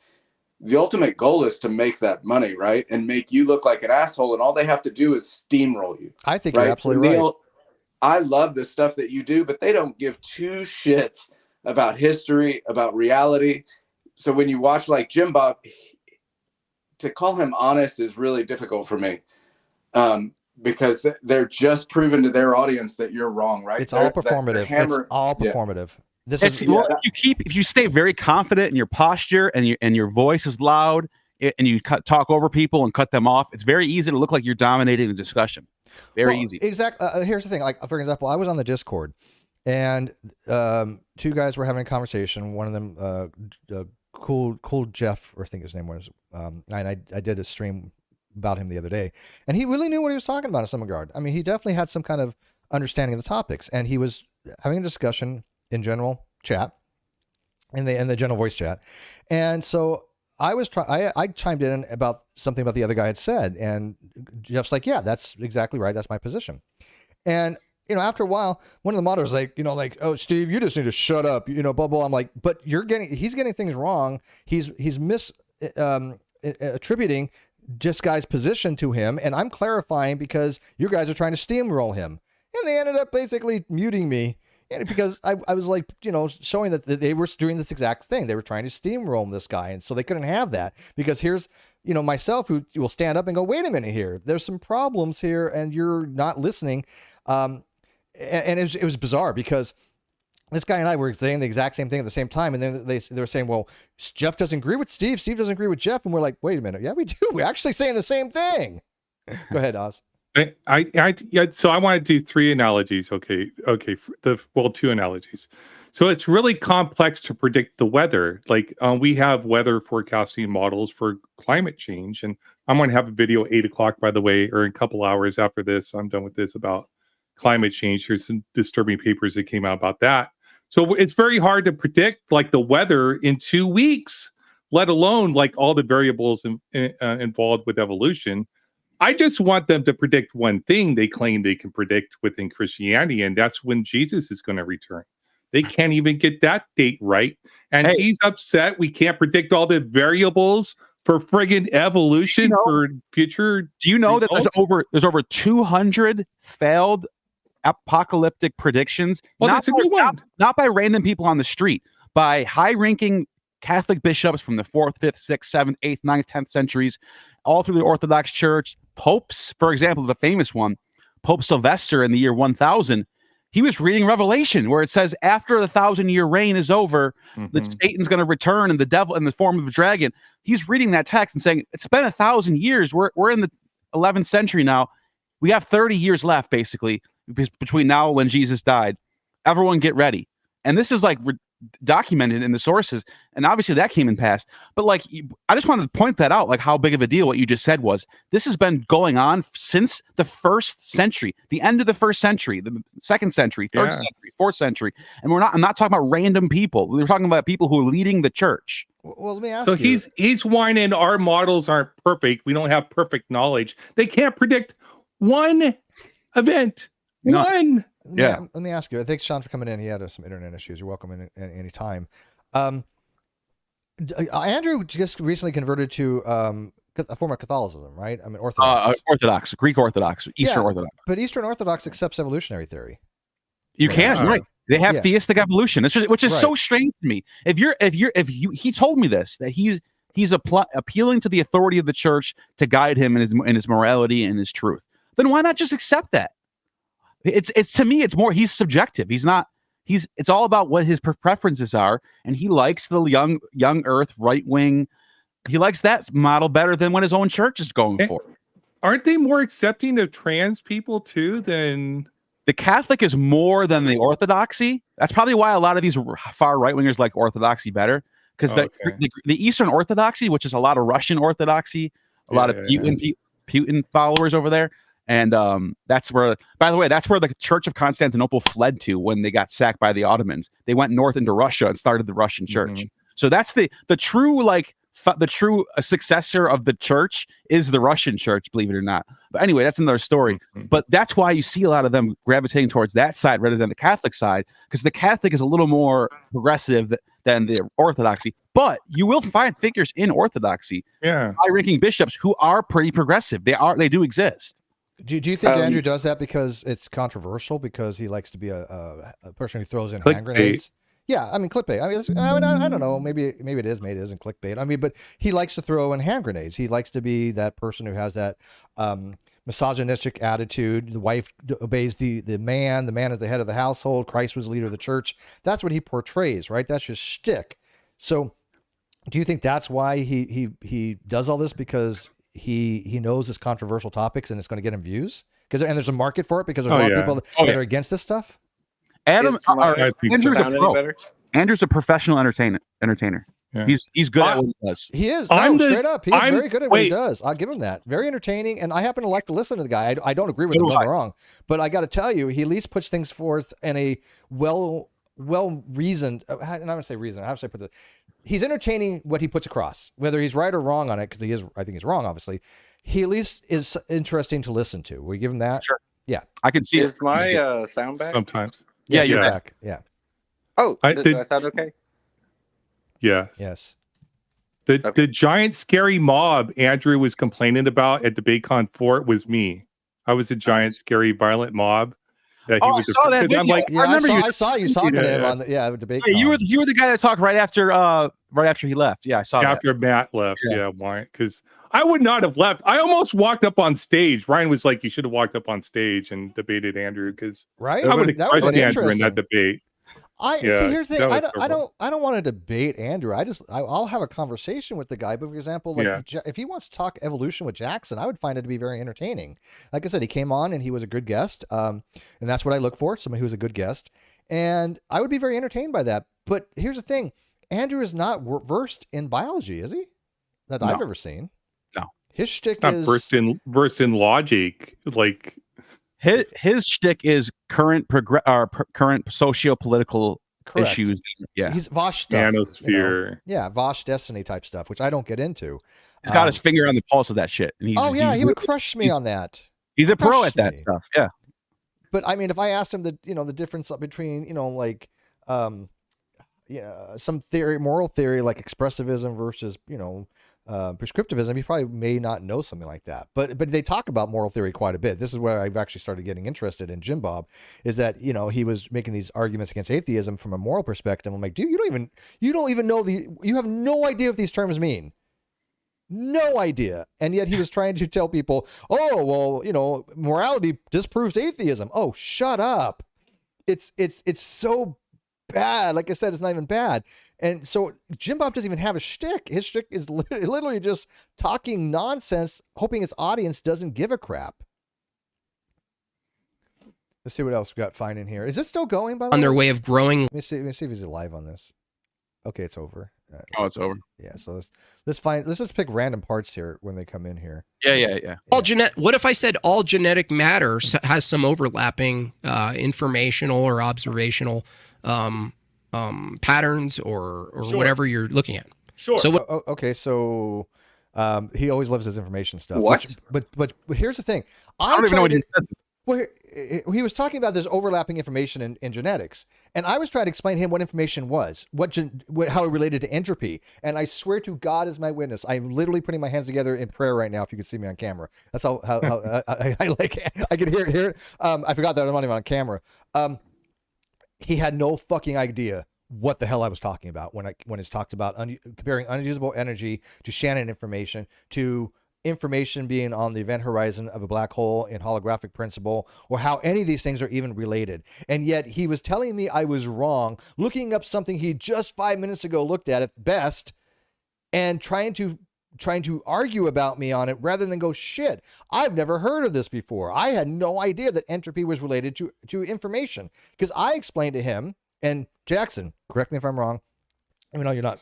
the ultimate goal is to make that money, right? And make you look like an asshole, and all they have to do is steamroll you. I think you're absolutely right. Neil, I love the stuff that you do, but they don't give two shits about history, about reality. So when you watch like Jim Bob, to call him honest is really difficult for me, because they're just proving to their audience that you're wrong, right? It's all performative. It's all performative. Yeah. If you stay very confident in your posture and your voice is loud and you talk over people and cut them off, it's very easy to look like you're dominating the discussion. Very easy. Exactly. Here's the thing. Like, for example, I was on the Discord, and two guys were having a conversation. One of them, cool Jeff, or I think his name was. And I did a stream about him the other day, and he really knew what he was talking about in some regard. I mean, he definitely had some kind of understanding of the topics, and he was having a discussion in general chat, in the general voice chat, and so. I chimed in about something about the other guy had said, and Jeff's like, yeah, that's exactly right. That's my position. And, after a while, one of the moderators like, oh, Steve, you just need to shut up, blah, blah. I'm like, but he's getting things wrong. He's attributing this guy's position to him. And I'm clarifying because you guys are trying to steamroll him. And they ended up basically muting me. Because I was like, showing that they were doing this exact thing. They were trying to steamroll this guy. And so they couldn't have that, because here's, myself, who will stand up and go, wait a minute here. There's some problems here and you're not listening. And it was bizarre, because this guy and I were saying the exact same thing at the same time. And then they were saying, well, Jeff doesn't agree with Steve. Steve doesn't agree with Jeff. And we're like, wait a minute. Yeah, we do. We're actually saying the same thing. Go ahead, Oz. So I want to do three analogies. Okay. Two analogies. So it's really complex to predict the weather. Like we have weather forecasting models for climate change, and I'm going to have a video 8:00, by the way, or in a couple hours after this. I'm done with this about climate change. There's some disturbing papers that came out about that. So it's very hard to predict like the weather in 2 weeks, let alone like all the variables involved with evolution. I just want them to predict one thing they claim they can predict within Christianity, and that's when Jesus is going to return. They can't even get that date right. And he's upset. We can't predict all the variables for friggin' evolution for future. Do you know results? that there's over 200 failed apocalyptic predictions? Well, that's a good one. Not by random people on the street, by high-ranking Catholic bishops from the 4th, 5th, 6th, 7th, 8th, 9th, 10th centuries, all through the Orthodox Church. Popes, for example, the famous one, Pope Sylvester in the year 1000, he was reading Revelation where it says after the 1,000-year reign is over, that Satan's going to return and the devil in the form of a dragon. He's reading that text and saying, it's been 1,000 years. We're in the 11th century now. We have 30 years left, basically, between now and when Jesus died. Everyone get ready. And this is like documented in the sources, and obviously that came in past. But like, I just wanted to point that out, like how big of a deal what you just said was. This has been going on since the 1st century, the end of the 1st century, the 2nd century, 3rd century, 4th century, and I'm not talking about random people. We're talking about people who are leading the church. Well, let me ask you. So he's whining our models aren't perfect. We don't have perfect knowledge. They can't predict one event. One. Yeah. Let me ask you. Thanks, Sean, for coming in. He had some internet issues. You're welcome in at any time. Andrew just recently converted to a form of Catholicism, right? I mean, Orthodox, Greek Orthodox, Eastern Orthodox. But Eastern Orthodox accepts evolutionary theory. You can, right? They have theistic evolution, which is so strange to me. He told me this, that he's appealing to the authority of the church to guide him in his morality and his truth. Then why not just accept that? It's to me, it's more, he's subjective. It's all about what his preferences are, and he likes the young earth right wing. He likes that model better than what his own church is going for. Aren't they more accepting of trans people too than the Catholic is more than the Orthodoxy? That's probably why a lot of these far right wingers like Orthodoxy better, because the Eastern Orthodoxy, which is a lot of Russian Orthodoxy, a lot of Putin followers over there. And that's where, by the way, that's where the Church of Constantinople fled to when they got sacked by the Ottomans. They went north into Russia and started the Russian church. So that's the true, like, the true successor of the church is the Russian church, believe it or not. But anyway, that's another story. But that's why you see a lot of them gravitating towards that side rather than the Catholic side, because the Catholic is a little more progressive than the Orthodoxy. But you will find figures in Orthodoxy, high-ranking bishops who are pretty progressive. They do exist. Do you think Andrew does that because it's controversial, because he likes to be a person who throws in hand grenades? Yeah, I mean, clickbait. I don't know. Maybe it is. Maybe it isn't clickbait. I mean, but he likes to throw in hand grenades. He likes to be that person who has that misogynistic attitude. The wife obeys the man. The man is the head of the household. Christ was the leader of the church. That's what he portrays, right? That's his shtick. So do you think that's why he does all this, because he knows it's controversial topics and it's going to get him views? And there's a market for it, because there's a lot of people that are against this stuff. Andrew's a pro. Andrew's a professional entertainer. Yeah. He's good at what he does. He is. Straight up. He's very good at what he does. I'll give him that. Very entertaining. And I happen to like to listen to the guy. I don't agree with him. I'm wrong. But I got to tell you, he at least puts things forth in a well-reasoned, and I'm going to say reason. How should I put this? He's entertaining what he puts across, whether he's right or wrong on it, because I think he's wrong, obviously. He at least is interesting to listen to. We give him that? Sure. Yeah. I can see Is my sound back? Sometimes. Yes, you're back. Yeah. Oh, does that sound okay? Yes. The giant scary mob Andrew was complaining about at DebateCon 4 was me. I was a giant scary violent mob. That he was I saw that video. I'm like, I saw you talking to him on the DebateCon. Yeah, you were the guy that talked right after he left. Yeah, I saw that. After Matt left. Yeah, why? Because I would not have left. I almost walked up on stage. Ryan was like, you should have walked up on stage and debated Andrew, because right? I would have crushed Andrew in that debate. See, here's the thing. I don't want to debate Andrew. I'll have a conversation with the guy. But for example, if he wants to talk evolution with Jackson, I would find it to be very entertaining. Like I said, he came on and he was a good guest, and that's what I look for, somebody who's a good guest. And I would be very entertained by that. But here's the thing: Andrew is not versed in biology, is he? That I've ever seen. No, his shtick is versed in logic, like. His shtick is current socio-political issues. Yeah, he's Vosh stuff. Manosphere. Vosh Destiny type stuff, which I don't get into. He's got his finger on the pulse of that shit. And he would crush me on that. He's a pro at that stuff. Yeah. But I mean, if I asked him the difference between some theory, moral theory like expressivism versus, prescriptivism, he probably may not know something like that. But they talk about moral theory quite a bit. This is where I've actually started getting interested in Jim Bob, is that, he was making these arguments against atheism from a moral perspective. I'm like, dude, you don't even know you have no idea what these terms mean. No idea. And yet he was trying to tell people, oh, well, morality disproves atheism. Oh, shut up. It's so bad. Like I said, it's not even bad. And so Jim Bob doesn't even have a shtick. His shtick is literally just talking nonsense, hoping his audience doesn't give a crap. Let's see what else we got fine in here. Is this still going, by the way? On their way of growing. Let me see if he's alive on this. Okay, it's over. Oh, it's over. Yeah, so let's just pick random parts here when they come in here. Yeah. What if I said all genetic matter has some overlapping informational or observational patterns or whatever you're looking at? Sure. So okay, so he always loves his information stuff. What? But here's the thing. I don't even know what he said. Well, he was talking about there's overlapping information in genetics, and I was trying to explain to him what information was, how it related to entropy. And I swear to God as my witness, I'm literally putting my hands together in prayer right now. If you could see me on camera, that's how I like. I can hear it. I forgot that I'm not even on camera. He had no fucking idea what the hell I was talking about when it's talked about comparing unusable energy to Shannon information to information being on the event horizon of a black hole in holographic principle, or how any of these things are even related. And yet he was telling me I was wrong, looking up something he just 5 minutes ago looked at best, and trying to argue about me on it rather than go, shit, I've never heard of this before. I had no idea that entropy was related to information, because I explained to him, and Jackson, correct me if I'm wrong, even though you're not,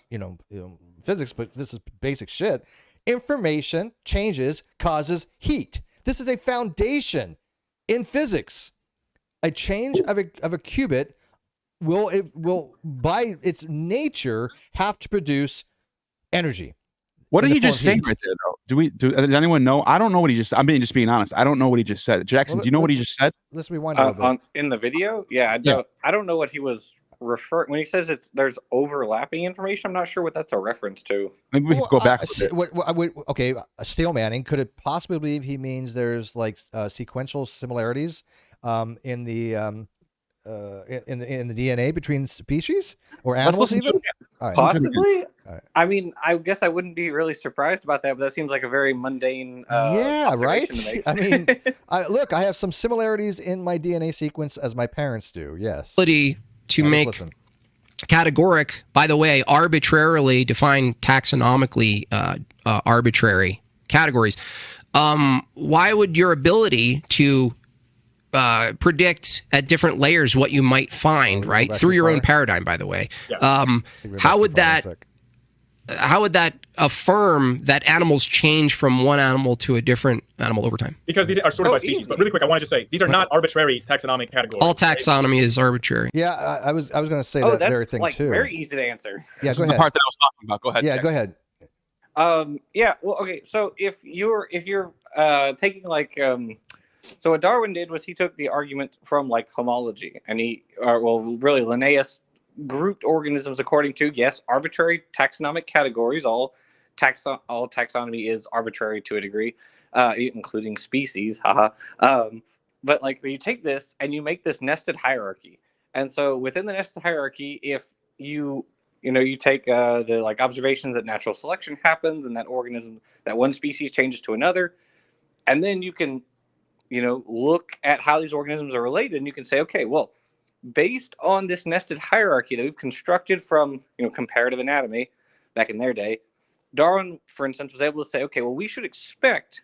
physics, but this is basic shit. Information changes, causes heat. This is a foundation in physics. A change of a qubit will by its nature have to produce energy. What did he just say right there, though? Does anyone know? I don't know what he just. just being honest. I don't know what he just said. Jackson, do you know what he just said? Let's rewind a little bit. In the video, I don't know what he was referring when he says there's overlapping information. I'm not sure what that's a reference to. Maybe we could go back. Okay, Steel Manning, could it possibly believe he means there's like sequential similarities in the DNA between species or animals even? Right. Possibly. Right. I mean, I guess I wouldn't be really surprised about that, but that seems like a very mundane right? to make. I mean, I have some similarities in my DNA sequence as my parents do, yes. To make categoric, by the way, arbitrarily defined taxonomically arbitrary categories. Why would your ability to predict at different layers what you might find, right, through your own paradigm, by the way, how would that affirm that animals change from one animal to a different animal over time? Because these are sorted by species. But really quick, I want to just say these are not arbitrary taxonomic categories. All taxonomy is arbitrary. Yeah, I was going to say that very thing too. Very easy to answer. Yeah, this is the part that I was talking about. Go ahead. Yeah, go ahead. Well, okay. So if you're taking like so what Darwin did was he took the argument from like homology, and really Linnaeus grouped organisms according to arbitrary taxonomic categories. All taxonomy is arbitrary to a degree, including species. But like you take this and you make this nested hierarchy, and so within the nested hierarchy, if you take the like observations that natural selection happens and that one species changes to another, and then you can look at how these organisms are related, and you can say, okay, well, based on this nested hierarchy that we've constructed from comparative anatomy back in their day, Darwin, for instance, was able to say, okay, well, we should expect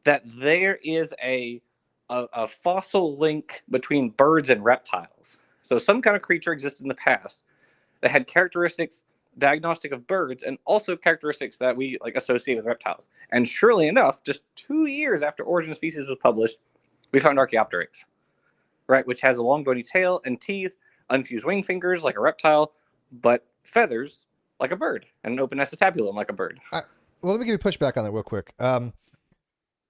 that there is a fossil link between birds and reptiles. So some kind of creature existed in the past that had characteristics diagnostic of birds and also characteristics that we like associate with reptiles. And surely enough, just 2 years after Origin of Species was published, we found Archaeopteryx, right, which has a long bony tail and teeth, unfused wing fingers like a reptile, but feathers like a bird, and an open acetabulum like a bird. Well, let me give you pushback on that real quick.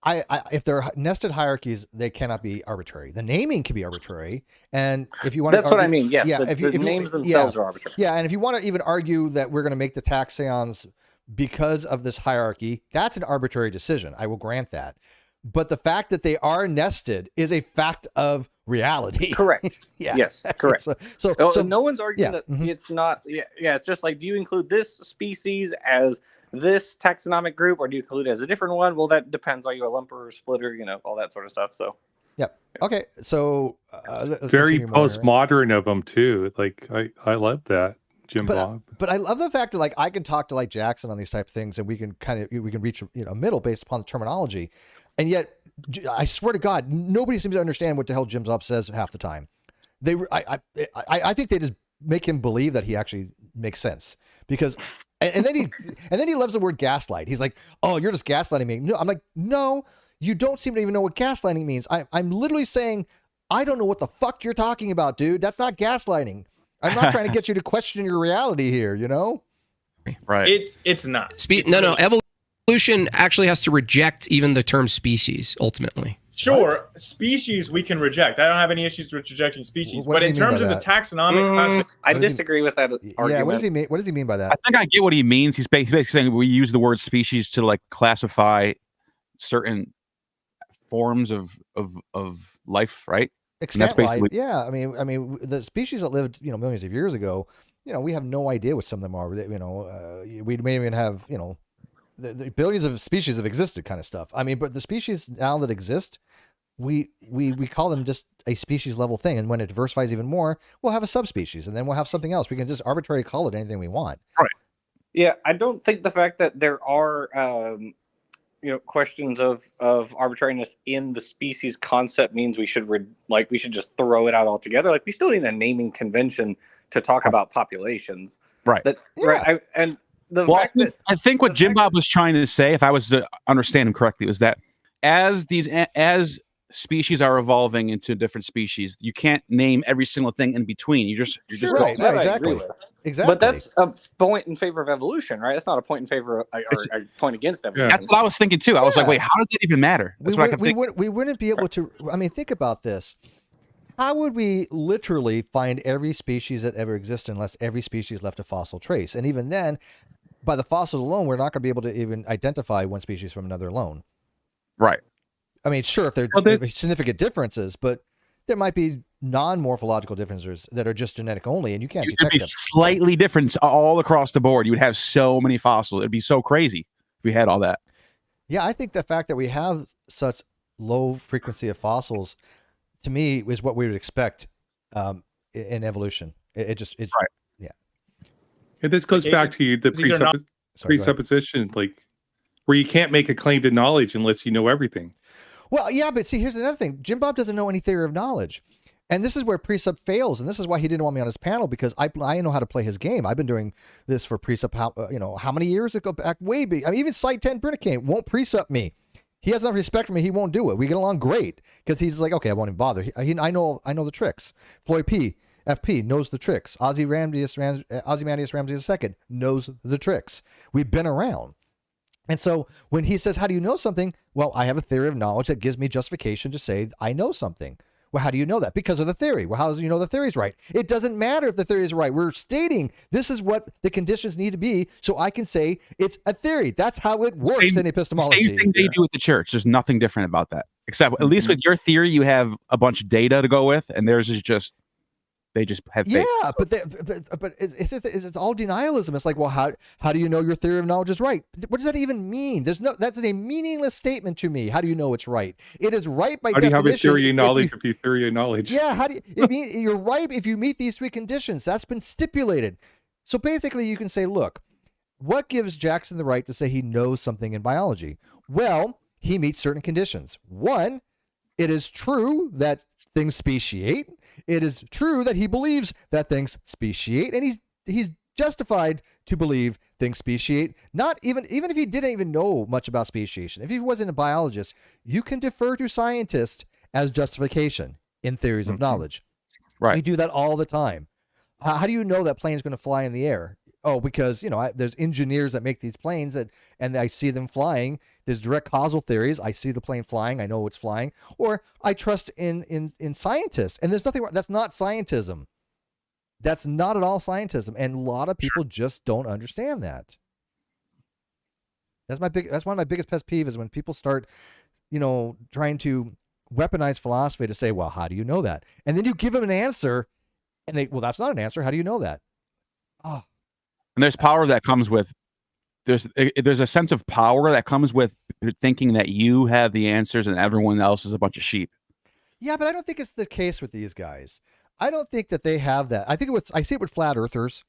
if they're nested hierarchies, they cannot be arbitrary. The naming can be arbitrary, and if you want, that's what I mean. Yes, yeah, the names themselves are arbitrary. Yeah, and if you want to even argue that we're going to make the taxons because of this hierarchy, that's an arbitrary decision. I will grant that. But the fact that they are nested is a fact of reality. Correct. Yeah. Yes, correct. So no one's arguing that it's not. Yeah, it's just like, do you include this species as this taxonomic group, or do you include it as a different one? Well, that depends. Are you a lumper or splitter? All that sort of stuff. So. Yep. Okay. So very postmodern of them too. Like I love that. Jim Bob. But I love the fact that like I can talk to like Jackson on these type of things, and we can reach a middle based upon the terminology, and yet I swear to God, nobody seems to understand what the hell Jim Bob says half the time. I think they just make him believe that he actually makes sense because, and then he loves the word gaslight. He's like, oh, you're just gaslighting me. No, I'm like, no, you don't seem to even know what gaslighting means. I'm literally saying I don't know what the fuck you're talking about, dude. That's not gaslighting. I'm not trying to get you to question your reality here, Right. It's not. No. Evolution actually has to reject even the term species, ultimately. Sure, what? Species we can reject. I don't have any issues with rejecting species. What but in terms of the taxonomic classification, I disagree with that argument. Yeah, what does he mean? What does he mean by that? I think I get what he means. He's basically saying we use the word species to like classify certain forms of life, right? Extant life, yeah. I mean, the species that lived, millions of years ago, we have no idea what some of them are. We may even have, the billions of species have existed, kind of stuff. I mean, but the species now that exist, we call them just a species level thing, and when it diversifies even more, we'll have a subspecies, and then we'll have something else. We can just arbitrarily call it anything we want. Right. Yeah, I don't think the fact that there are questions of arbitrariness in the species concept means we should just throw it out altogether. Like, we still need a naming convention to talk about populations. Right. Right. I think what Jim Bob was trying to say, if I was to understand him correctly, was that as species are evolving into different species, you can't name every single thing in between. You just right, exactly. Exactly. But that's a point in favor of evolution, right? That's not a point in favor or a point against evolution. That's what I was thinking too. I was like, wait, how does that even matter? We wouldn't be able to. I mean, think about this. How would we literally find every species that ever existed unless every species left a fossil trace? And even then, by the fossils alone, we're not going to be able to even identify one species from another alone. Right. I mean, sure, if there's significant differences, but there might be non-morphological differences that are just genetic only, and you can't detect them. Slightly different all across the board. You would have so many fossils. It'd be so crazy if we had all that. Yeah, I think the fact that we have such low frequency of fossils, to me, is what we would expect in evolution. It's right. Yeah. And this goes back to the presupposition, like where you can't make a claim to knowledge unless you know everything. Well, yeah, but see, here's another thing. Jim Bob doesn't know any theory of knowledge. And this is where Precept fails. And this is why he didn't want me on his panel, because I know how to play his game. I've been doing this for Precept, how many years ago? Back way big. I mean, even Site 10 Brinicane won't Precept me. He has enough respect for me. He won't do it. We get along great because he's like, okay, I won't even bother. I know the tricks. Floyd P. FP knows the tricks. Ozymandias Ramses II knows the tricks. We've been around. And so when he says, how do you know something? Well, I have a theory of knowledge that gives me justification to say I know something. Well, how do you know that? Because of the theory. Well, how do you know the theory is right? It doesn't matter if the theory is right. We're stating this is what the conditions need to be so I can say it's a theory. That's how it works in epistemology. Same thing they do with the church. There's nothing different about that. Except at least with your theory, you have a bunch of data to go with, and theirs is just they just have faith. Yeah, but it's all denialism. It's like, well, how do you know your theory of knowledge is right? What does that even mean? That's a meaningless statement to me. How do you know it's right? It is right by definition. How do you have a theory of knowledge if you theory of knowledge? Yeah, how do you, you're right if you meet these three conditions. That's been stipulated. So basically, you can say, look, what gives Jackson the right to say he knows something in biology? Well, he meets certain conditions. One, it is true that things speciate. It is true that he believes that things speciate, and he's justified to believe things speciate. Not even if he didn't even know much about speciation. If he wasn't a biologist, you can defer to scientists as justification in theories of knowledge. Right. We do that all the time. How do you know that plane is going to fly in the air? oh, because there's engineers that make these planes and I see them flying. There's direct causal theories. I see the plane flying. I know it's flying. Or I trust in scientists. And there's nothing wrong. That's not scientism. That's not at all scientism. And a lot of people just don't understand that. That's one of my biggest pet peeves is when people start, trying to weaponize philosophy to say, well, how do you know that? And then you give them an answer and well, that's not an answer. How do you know that? Oh. And there's power that comes with, there's a sense of power that comes with thinking that you have the answers and everyone else is a bunch of sheep. Yeah, but I don't think it's the case with these guys. I don't think that they have that. I see it with flat earthers.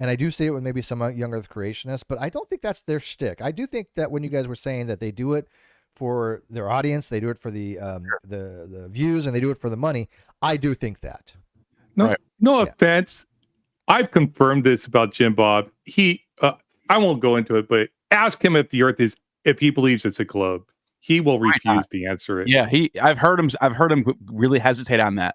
And I do see it with maybe some young earth creationists, but I don't think that's their shtick. I do think that when you guys were saying that they do it for their audience, they do it for the views, and they do it for the money, I do think that. No offense. I've confirmed this about Jim Bob. I won't go into it, but ask him if the earth if he believes it's a globe. He will refuse to answer it. Yeah, I've heard him really hesitate on that.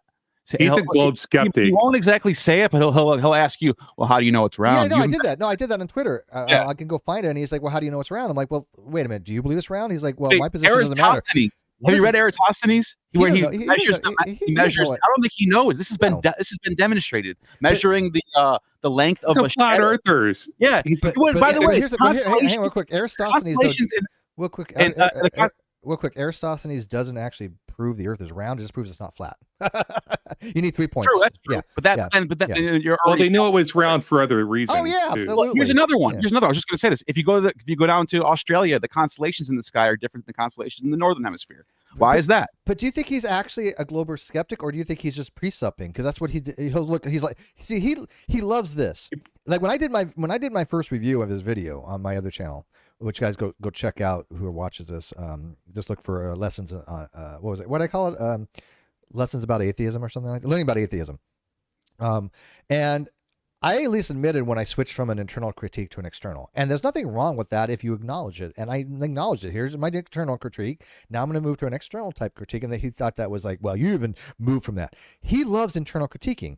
He's a globe skeptic. He won't exactly say it, but he'll ask you, well, how do you know it's round? Yeah, I did that on Twitter. I can go find it, and he's like, well, how do you know it's round? I'm like, well, wait a minute, do you believe it's round? He's like, well, my position doesn't matter. Have you read Eratosthenes? Where he measures. I don't think he knows. This has been demonstrated. Measuring the length of a flat earthers. Yeah. By the way, hang on real quick. Eratosthenes. Real quick, Eratosthenes doesn't actually prove the Earth is round; it just proves it's not flat. You need 3 points. True, that's true. Yeah. Well, they knew it was round for other reasons. Oh yeah, absolutely. Well, here's another one. I was just going to say this: if you go down to Australia, the constellations in the sky are different than the constellations in the northern hemisphere. Why is that? But do you think he's actually a global skeptic, or do you think he's just pre-supping? Because that's what he'll look. He's like, see, he loves this. Like when I did my first review of his video on my other channel, which guys go check out who watches this. Just look for lessons on what was it? What did I call it? Lessons about atheism or something like that. Learning about atheism. And I at least admitted when I switched from an internal critique to an external. And there's nothing wrong with that if you acknowledge it. And I acknowledged it. Here's my internal critique. Now I'm going to move to an external type critique. And he thought that was like, well, you even moved from that. He loves internal critiquing,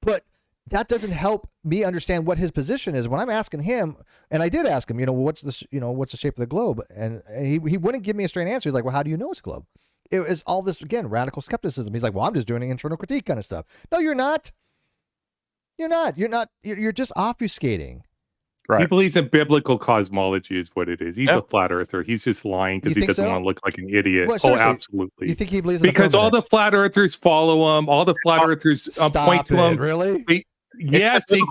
but that doesn't help me understand what his position is when I'm asking him. And I did ask him, what's the shape of the globe? And he wouldn't give me a straight answer. He's like, well, how do you know it's a globe? It was all this, again, radical skepticism. He's like, well, I'm just doing an internal critique kind of stuff. No, you're not. You're not. You're just obfuscating. Right. He believes in biblical cosmology is what it is. He's a flat earther. He's just lying because he doesn't want to look like an idiot. Well, absolutely. You think he believes in because all the flat earthers follow him. All the flat earthers point to him. Really? Yes, they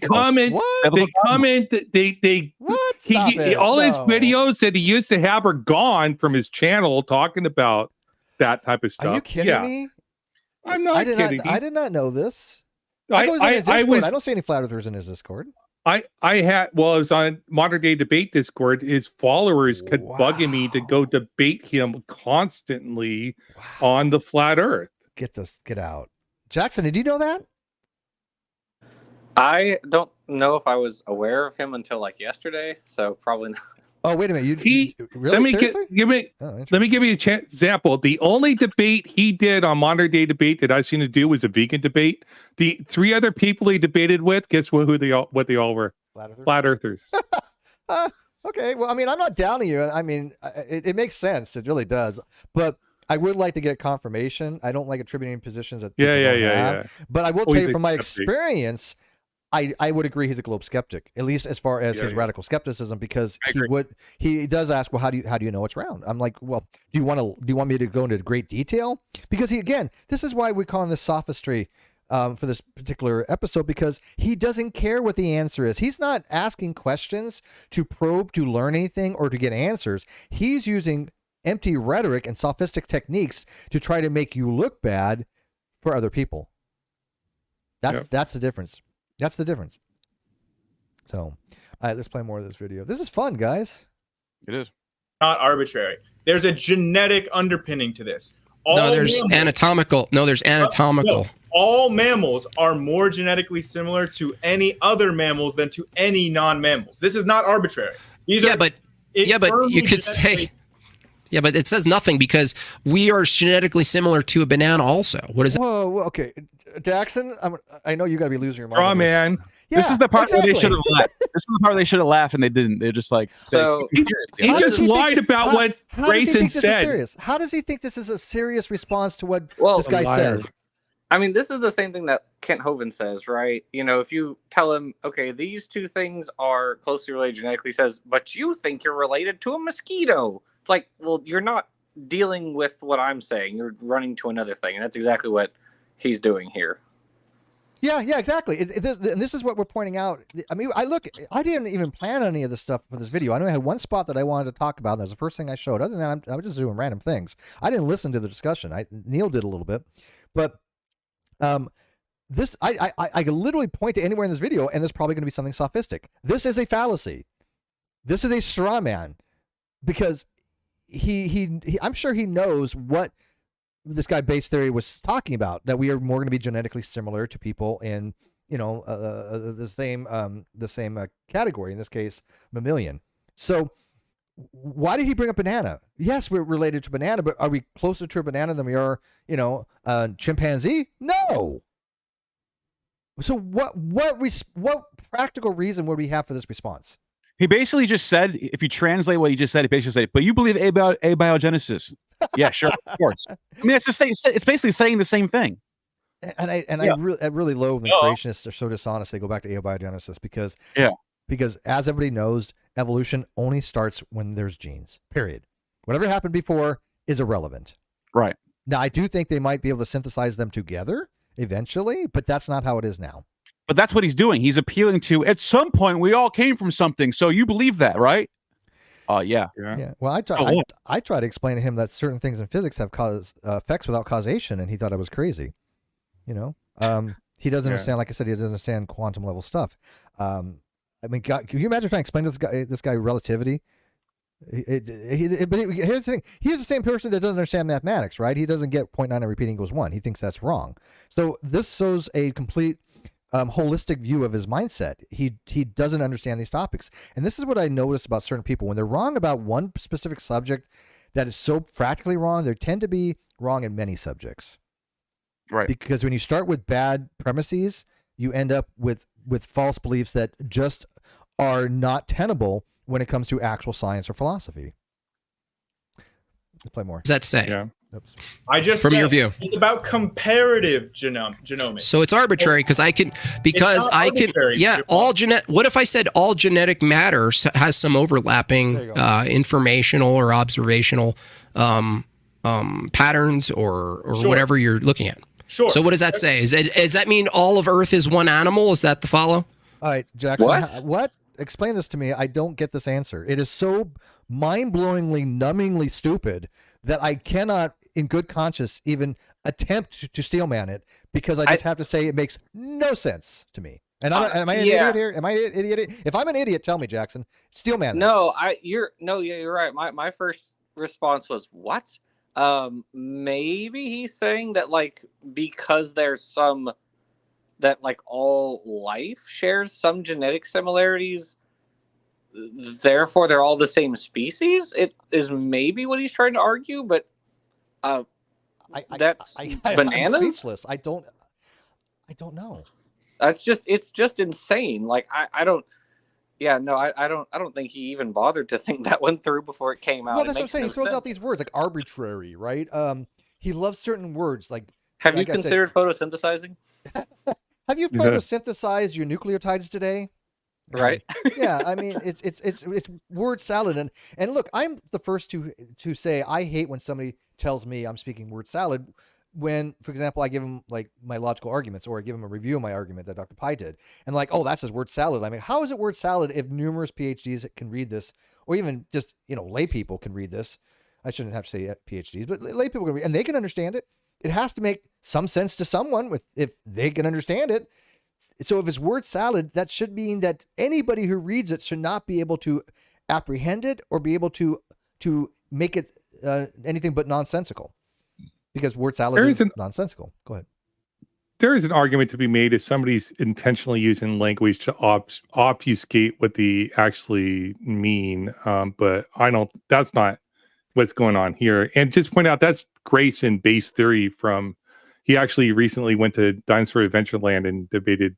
comment. What? They comment. They all his videos that he used to have are gone from his channel talking about that type of stuff. Are you kidding me? I'm not kidding. I did not know this. I don't see any flat earthers in his Discord. I was on Modern Day Debate Discord. His followers kept bugging me to go debate him constantly on the flat Earth. Get out, Jackson. Did you know that? I don't know if I was aware of him until like yesterday, so probably not. Oh, wait a minute. Let me give you an example. The only debate he did on Modern Day Debate that I've seen him do was a vegan debate. The 3 other people he debated with, guess what they all were? Flat Earthers. Okay. Well, I mean, I'm not downing you. I mean, it makes sense. It really does. But I would like to get confirmation. I don't like attributing positions that people don't have. But I will tell you from my experience, I would agree he's a globe skeptic, at least as far as his radical skepticism, because he does ask, well, how do you know it's round? I'm like, well, do you want me to go into great detail? Because this is why we call him this sophistry for this particular episode, because he doesn't care what the answer is. He's not asking questions to probe, to learn anything, or to get answers. He's using empty rhetoric and sophistic techniques to try to make you look bad for other people. That's the difference. That's the difference. So, all right, let's play more of this video. This is fun, guys. It is. Not arbitrary. There's a genetic underpinning to this. There's anatomical. All mammals are more genetically similar to any other mammals than to any non-mammals. This is not arbitrary. But you could say... Yeah, but it says nothing because we are genetically similar to a banana also. What is it? Whoa, okay. Jackson, I know you got to be losing your mind. Strawman. Yeah, this is the part where they should have exactly. laughed. This is the part where they should have laughed, and they didn't. They're just like, So he How just does he lied think- about what how does he Grayson think this is said. serious? How does he think this is a serious response to what Well, this guy said? I mean, this is the same thing that Kent Hovind says, right? You know, if you tell him, okay, these two things are closely related genetically, he says, but you think you're related to a mosquito. It's like, well, you're not dealing with what I'm saying. You're running to another thing. And that's exactly what he's doing here. Yeah, exactly. And this is what we're pointing out. I mean, I didn't even plan on any of this stuff for this video. I know I had one spot that I wanted to talk about. That was the first thing I showed. Other than that, I was just doing random things. I didn't listen to the discussion. Neil did a little bit, but this I could literally point to anywhere in this video, and there's probably going to be something sophistic. This is a fallacy. This is a straw man, because he I'm sure he knows what this guy base theory was talking about, that we are more going to be genetically similar to people in, you know, the same category, in this case mammalian. So why did he bring up banana? Yes, we're related to banana, but are we closer to a banana than we are, you know, chimpanzee? No. So what practical reason would we have for this response? he basically just said, if you translate what he just said, he basically said, but you believe abiogenesis. Yeah, sure, of course. I mean, it's the same. It's basically saying the same thing. And I really loathe when creationists are so dishonest. They go back to abiogenesis because as everybody knows, evolution only starts when there's genes. Period. Whatever happened before is irrelevant. Right. Now, I do think they might be able to synthesize them together eventually, but that's not how it is now. But that's what he's doing. He's appealing to, at some point, we all came from something. So you believe that, right? Yeah. Well, I try to explain to him that certain things in physics have effects without causation, and he thought I was crazy. You know, he doesn't understand. Like I said, he doesn't understand quantum level stuff. I mean, God, can you imagine trying to explain to this guy relativity? But here's the thing: he's the same person that doesn't understand mathematics, right? He doesn't get 0.9 repeating equals 1. He thinks that's wrong. So this shows a complete holistic view of his mindset. He doesn't understand these topics, and this is what I notice about certain people when they're wrong about one specific subject that is so practically wrong. They tend to be wrong in many subjects, right? Because when you start with bad premises, you end up with false beliefs that just are not tenable when it comes to actual science or philosophy. Let's play more. What does that say? Yeah. Oops. I just From said your view, it's about comparative genomics. So it's arbitrary because I can What if I said all genetic matter has some overlapping informational or observational patterns or whatever you're looking at. Sure. So what does that say? Does that mean all of Earth is one animal? Is that the follow? All right, Jackson. What? Explain this to me. I don't get this answer. It is so mind-blowingly, numbingly stupid that I cannot, in good conscience, even attempt to steelman it because I just have to say it makes no sense to me. And am I an idiot here? Am I an idiot? If I'm an idiot, tell me, Jackson. Steelman. No, you're right. My first response was what? Maybe he's saying that because there's some that all life shares some genetic similarities, therefore they're all the same species. It is maybe what he's trying to argue, but that's bananas. I'm speechless. I don't know. It's just insane. I don't think he even bothered to think that one through before it came out. Well, that's what I'm saying. He throws out these words like arbitrary, right? He loves certain words like. Have you considered photosynthesizing? Have you photosynthesized your nucleotides today? Right. Yeah, I mean it's word salad, and look, I'm the first to say I hate when somebody tells me I'm speaking word salad when, for example, I give them my logical arguments or I give them a review of my argument that Dr. Pi did, and that's his word salad. I mean, how is it word salad if numerous PhDs can read this, or even just lay people can read this? I shouldn't have to say PhDs, but lay people can read, and they can understand it. It has to make some sense to someone if they can understand it. So if it's word salad, that should mean that anybody who reads it should not be able to apprehend it or be able to make it anything but nonsensical, because word salad is nonsensical. Go ahead. There is an argument to be made if somebody's intentionally using language to obfuscate what they actually mean, but that's not what's going on here. And just point out that's Grayson base theory he actually recently went to Dinosaur Adventureland and debated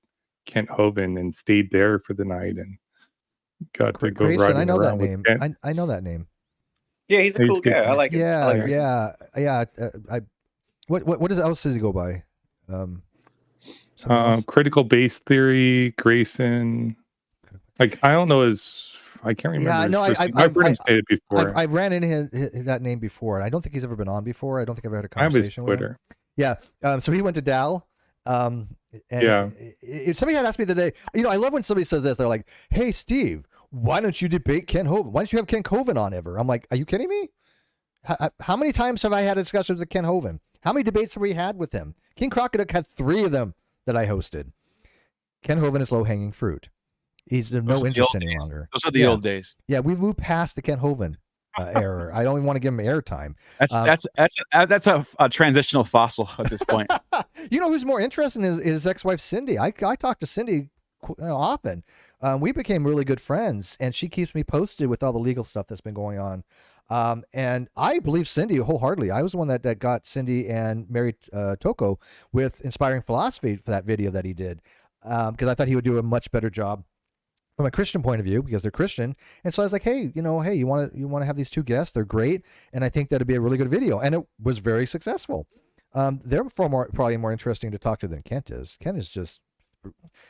Kent Hovind and stayed there for the night and got to go Grayson, riding I know that around with name. Kent. I know that name. Yeah, he's a cool guy. I like him. Yeah, I like him. yeah. What else does he go by? Critical base theory, Grayson. Like I don't know his. I can't remember. Yeah, no, I've heard him say it before. I ran into that name before, and I don't think he's ever been on before. I don't think I've had a conversation with him. Yeah. So he went to Dal. And somebody had asked me the day. I love when somebody says this. They're like, "Hey, Steve, why don't you debate Ken Hovind? Why don't you have Ken Hovind on ever?" I'm like, "Are you kidding me? How many times have I had discussions with Ken Hovind? How many debates have we had with him? King Crocodile had 3 of them that I hosted. Ken Hovind is low-hanging fruit. He's of no interest any longer. Those are the old days. Yeah, we've moved past the Ken Hovind era. I don't even want to give him airtime. That's a transitional fossil at this point. Who's more interesting is his ex-wife Cindy. I talk to Cindy often. We became really good friends, and she keeps me posted with all the legal stuff that's been going on. And I believe Cindy wholeheartedly. I was the one that got Cindy and married Toko with Inspiring Philosophy for that video that he did, because I thought he would do a much better job from a Christian point of view, because they're Christian. And so I was like, hey, you want to have these 2 guests? They're great, and I think that'd be a really good video. And it was very successful. They're probably more interesting to talk to than Kent is. Kent is just,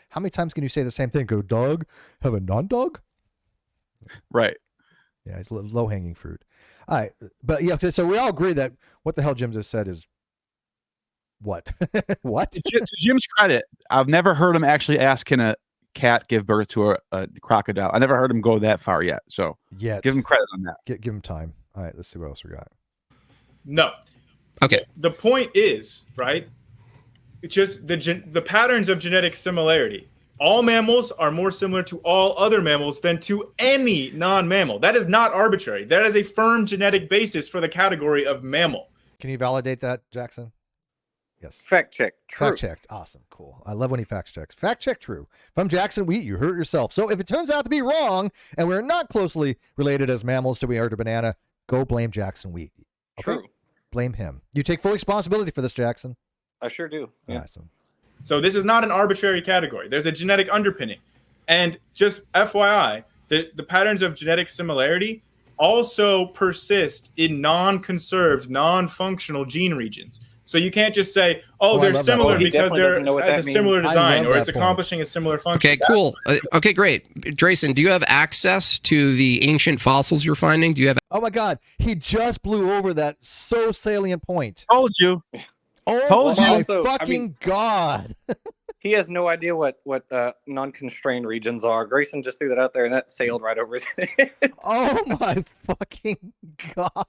how many times can you say the same thing? Go, dog, have a non-dog? Right. Yeah, it's low-hanging fruit. All right, but yeah, so we all agree that what the hell Jim just said is what? What? To Jim's credit, I've never heard him actually ask, can a cat give birth to a crocodile? I never heard him go that far yet. So give him credit on that. Give him time. All right, let's see what else we got. No. Okay. The point is, right? It's just the patterns of genetic similarity. All mammals are more similar to all other mammals than to any non-mammal. That is not arbitrary. That is a firm genetic basis for the category of mammal. Can you validate that, Jackson? Yes. Fact check. True. Fact checked. Awesome. Cool. I love when he fact checks. Fact check true. From Jackson Wheat, you hurt yourself. So if it turns out to be wrong, and we're not closely related as mammals to we are to banana, go blame Jackson Wheat. Okay? True. Blame him. You take full responsibility for this, Jackson. I sure do. Yeah. Awesome. So this is not an arbitrary category. There's a genetic underpinning. And just FYI, the patterns of genetic similarity also persist in non-conserved, non-functional gene regions. So you can't just say, they're similar because they're has a similar design or it's accomplishing a similar function. Okay, cool. Okay, great. Drayson, do you have access to the ancient fossils you're finding? Do you have? Oh my God, he just blew over that so salient point. Told you. Oh my fucking God. He has no idea what non-constrained regions are. Grayson just threw that out there, and that sailed right over his head. Oh my fucking God.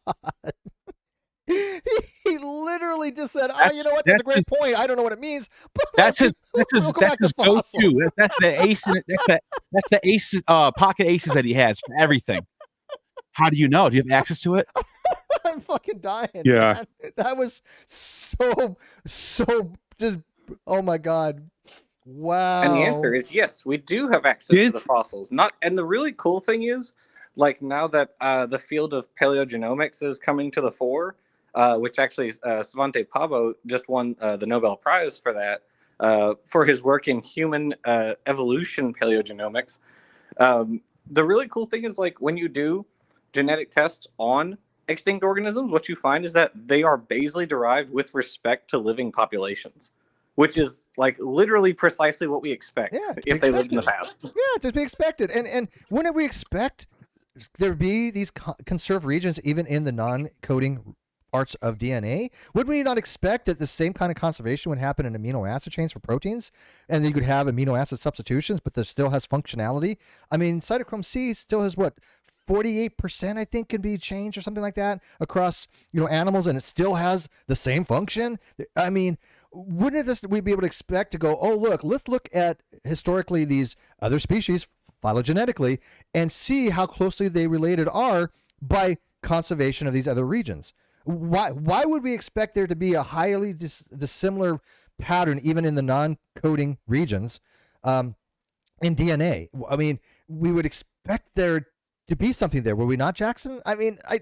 He literally just said, you know what? That's a great point. I don't know what it means. But that's his go-to. That's the ace. That's the ace, pocket aces that he has for everything. How do you know? Do you have access to it? I'm fucking dying. Yeah. Man. That was so just, oh my God. Wow. And the answer is yes, we do have access to the fossils. And the really cool thing is, like, now that the field of paleogenomics is coming to the fore, which actually Svante Pabo just won the Nobel Prize for that, for his work in human evolution paleogenomics. The really cool thing is, like, when you do genetic tests on extinct organisms, what you find is that they are basally derived with respect to living populations, which is like literally precisely what we expect if they lived in the past. Yeah, to be expected. And wouldn't we expect there be these conserved regions even in the non-coding parts of DNA? Would we not expect that the same kind of conservation would happen in amino acid chains for proteins, and you could have amino acid substitutions, but there still has functionality? I mean, cytochrome C still has 48%, I think, can be changed or something like that across, animals, and it still has the same function. I mean, wouldn't we be able to expect to go, let's look at historically these other species phylogenetically and see how closely they related are by conservation of these other regions? Why would we expect there to be a highly dissimilar pattern even in the non-coding regions in DNA? I mean, we would expect there to be something there, were we not, Jackson? I mean, I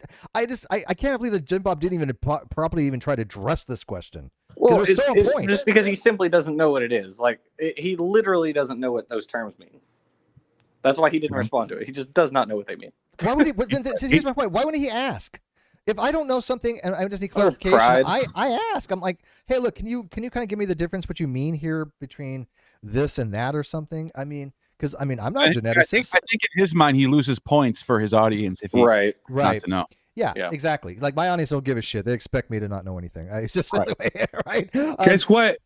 can't believe that Jim Bob didn't even properly even try to address this question. Well, it's so on it's point. just because he simply doesn't know what it is. Like he literally doesn't know what those terms mean. That's why he didn't respond to it. He just does not know what they mean. Why would he? Here's my point. Why wouldn't he ask? If I don't know something and I just need clarification, I ask. I'm like, hey, look, can you kind of give me the difference what you mean here between this and that or something? I mean, because I'm not a geneticist. I think in his mind he loses points for his audience if he right not to know. Yeah, exactly. Like my audience don't give a shit. They expect me to not know anything. It's just right. Guess what?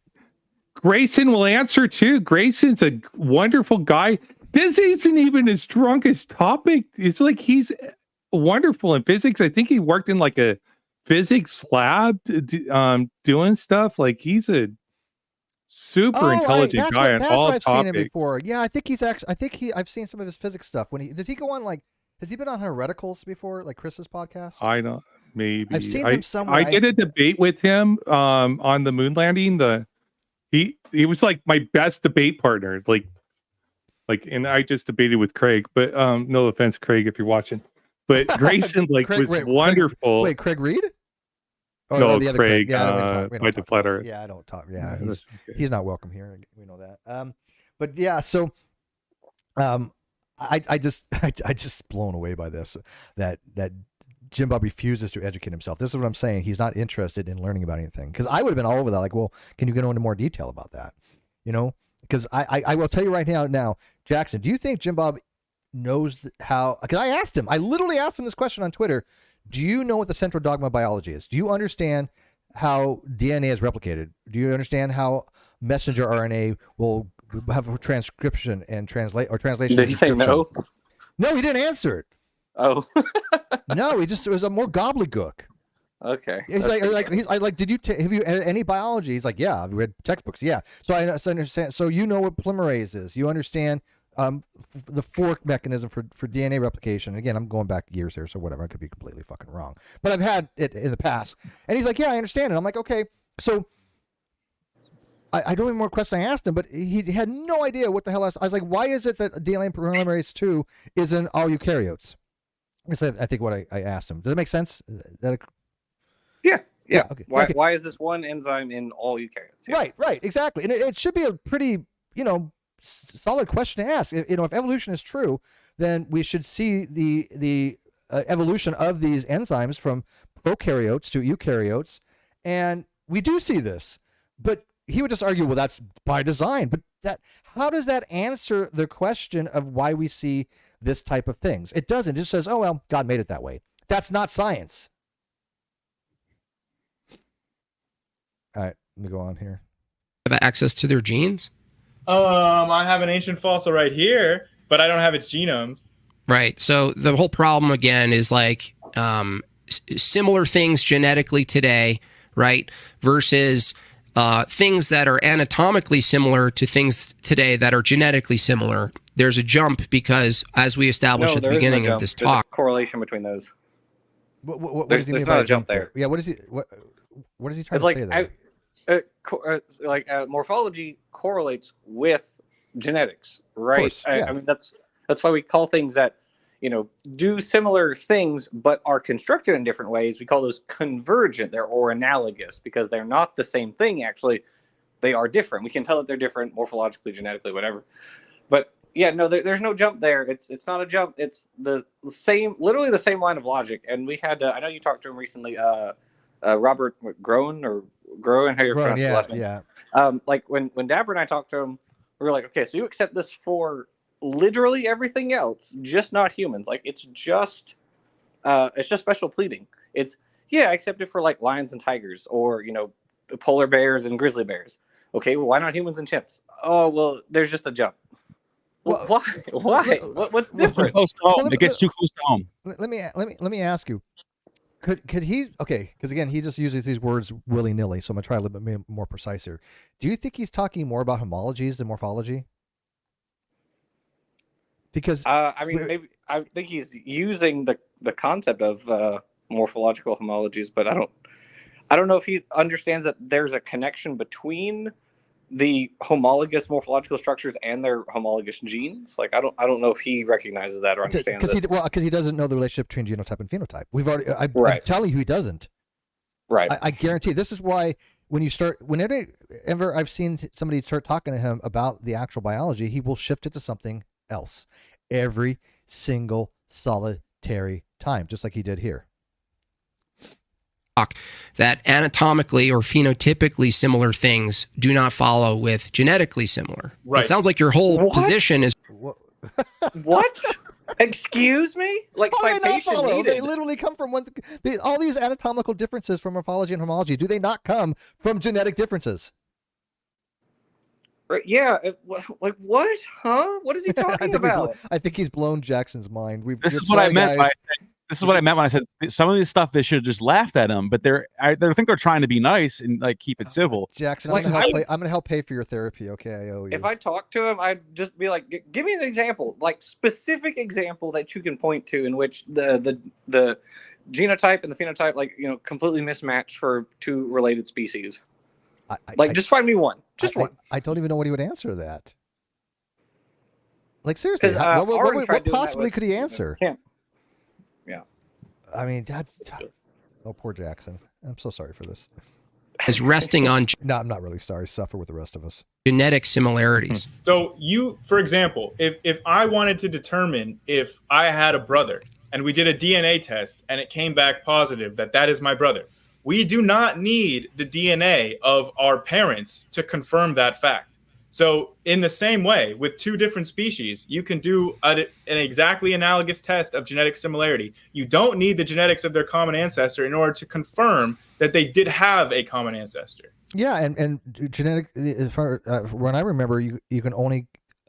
Grayson will answer too. Grayson's a wonderful guy. This isn't even his strongest topic. It's like he's wonderful in physics. I think he worked in like a physics lab doing stuff. Like he's a super intelligent guy on all I've topics. Seen him before. Yeah, I think he's actually. I've seen some of his physics stuff. Does he go on like? Has he been on Hydroligals before, like Chris's podcast? I don't. Maybe I've seen him somewhere. I did a debate with him on the moon landing. He was like my best debate partner. Like, and I just debated with Craig. But no offense, Craig, if you're watching. But Grayson was wonderful. Craig Reed? Oh, no, the other Craig. Yeah, I don't talk. Yeah, he's not welcome here. We know that. But yeah, so I just blown away by this. That Jim Bob refuses to educate himself. This is what I'm saying. He's not interested in learning about anything. Because I would have been all over that. Like, well, can you go into more detail about that? Because I will tell you right now, Jackson, do you think Jim Bob knows how? Because I literally asked him this question on Twitter. Do you know what the central dogma of biology is? Do you understand how DNA is replicated? Do you understand how messenger RNA will have transcription and translation? Did he say no? No, he didn't answer it. Oh. No, it was a more gobbledygook. Okay. He's like, did you have you had any biology? He's like, yeah, I've read textbooks. Yeah. So I understand. So you know what polymerase is. You understand the fork mechanism for DNA replication. Again, I'm going back years here, so whatever. I could be completely fucking wrong. But I've had it in the past. And he's like, yeah, I understand it. I'm like, okay. So I don't have more questions I asked him, but he had no idea what the hell I was like, why is it that DNA polymerase 2 is in all eukaryotes? I think what I asked him. Does it make sense? Yeah. Okay. Why is this one enzyme in all eukaryotes? Yeah. Right, exactly. And it should be a pretty, solid question to ask. If evolution is true, then we should see the evolution of these enzymes from prokaryotes to eukaryotes, and we do see this. But he would just argue, well, that's by design. But how does that answer the question of why we see this type of things? It doesn't. It just says, oh, well, God made it that way. That's not science. All right, let me go on here. Have access to their genes? I have an ancient fossil right here, but I don't have its genomes. Right. So the whole problem again is like similar things genetically today, right? Versus things that are anatomically similar to things today that are genetically similar. There's a jump because, as we established at the beginning of this talk, there's a correlation between those. What does he mean by a jump there? Yeah, what is he trying to say there? Morphology correlates with genetics, right? Course, yeah. I mean, that's why we call things that do similar things but are constructed in different ways. We call those convergent, or analogous, because they're not the same thing. Actually, they are different. We can tell that they're different morphologically, genetically, whatever. But yeah, no, there's no jump there. It's not a jump. It's the same, literally the same line of logic. And we had, I know you talked to him recently, Robert Groen, how you pronounce his last name. Yeah. Like when Dapper and I talked to him, we were like, okay, so you accept this for literally everything else, just not humans. Like it's just special pleading. I accept it for like lions and tigers, or polar bears and grizzly bears. Okay, well, why not humans and chimps? Oh, well, there's just a jump. Well, why? What's different? It gets too close to home. Let me ask you. Could he? Okay, because again, he just uses these words willy nilly. So I'm gonna try a little bit more precise here. Do you think he's talking more about homologies than morphology? Because maybe I think he's using the concept of morphological homologies, but I don't know if he understands that there's a connection between the homologous morphological structures and their homologous genes. Like I don't know if he recognizes that or understands it. Because he doesn't know the relationship between genotype and phenotype. I'm telling you, he doesn't. Right. I guarantee. This is why whenever I've seen somebody start talking to him about the actual biology, he will shift it to something else every single solitary time, just like he did here. That anatomically or phenotypically similar things do not follow with genetically similar. Right. It sounds like your whole position is. What? Excuse me? Like citation needed. They literally come from all these anatomical differences from morphology and homology. Do they not come from genetic differences? Right, yeah. Like what? Huh? What is he talking about? I think he's blown Jackson's mind. This is what I meant by this is what I meant when I said some of this stuff they should have just laughed at him, but I think they're trying to be nice and like keep it civil. Jackson, I'm gonna help pay for your therapy. Okay, I owe you. If I talk to him, I'd just be like, give me an example, like specific example that you can point to in which the genotype and the phenotype, like, you know, completely mismatched for two related species. Just find me one. Just one. I don't even know what he would answer to that. Like seriously, what possibly could he answer? Yeah. I mean, oh, poor Jackson. I'm so sorry for this. Is resting on. No, I'm not really sorry. Suffer with the rest of us. Genetic similarities. So for example, if I wanted to determine if I had a brother and we did a DNA test and it came back positive that is my brother, we do not need the DNA of our parents to confirm that fact. So in the same way, with two different species, you can do an exactly analogous test of genetic similarity. You don't need the genetics of their common ancestor in order to confirm that they did have a common ancestor. Yeah, and genetic, when I remember, you can only,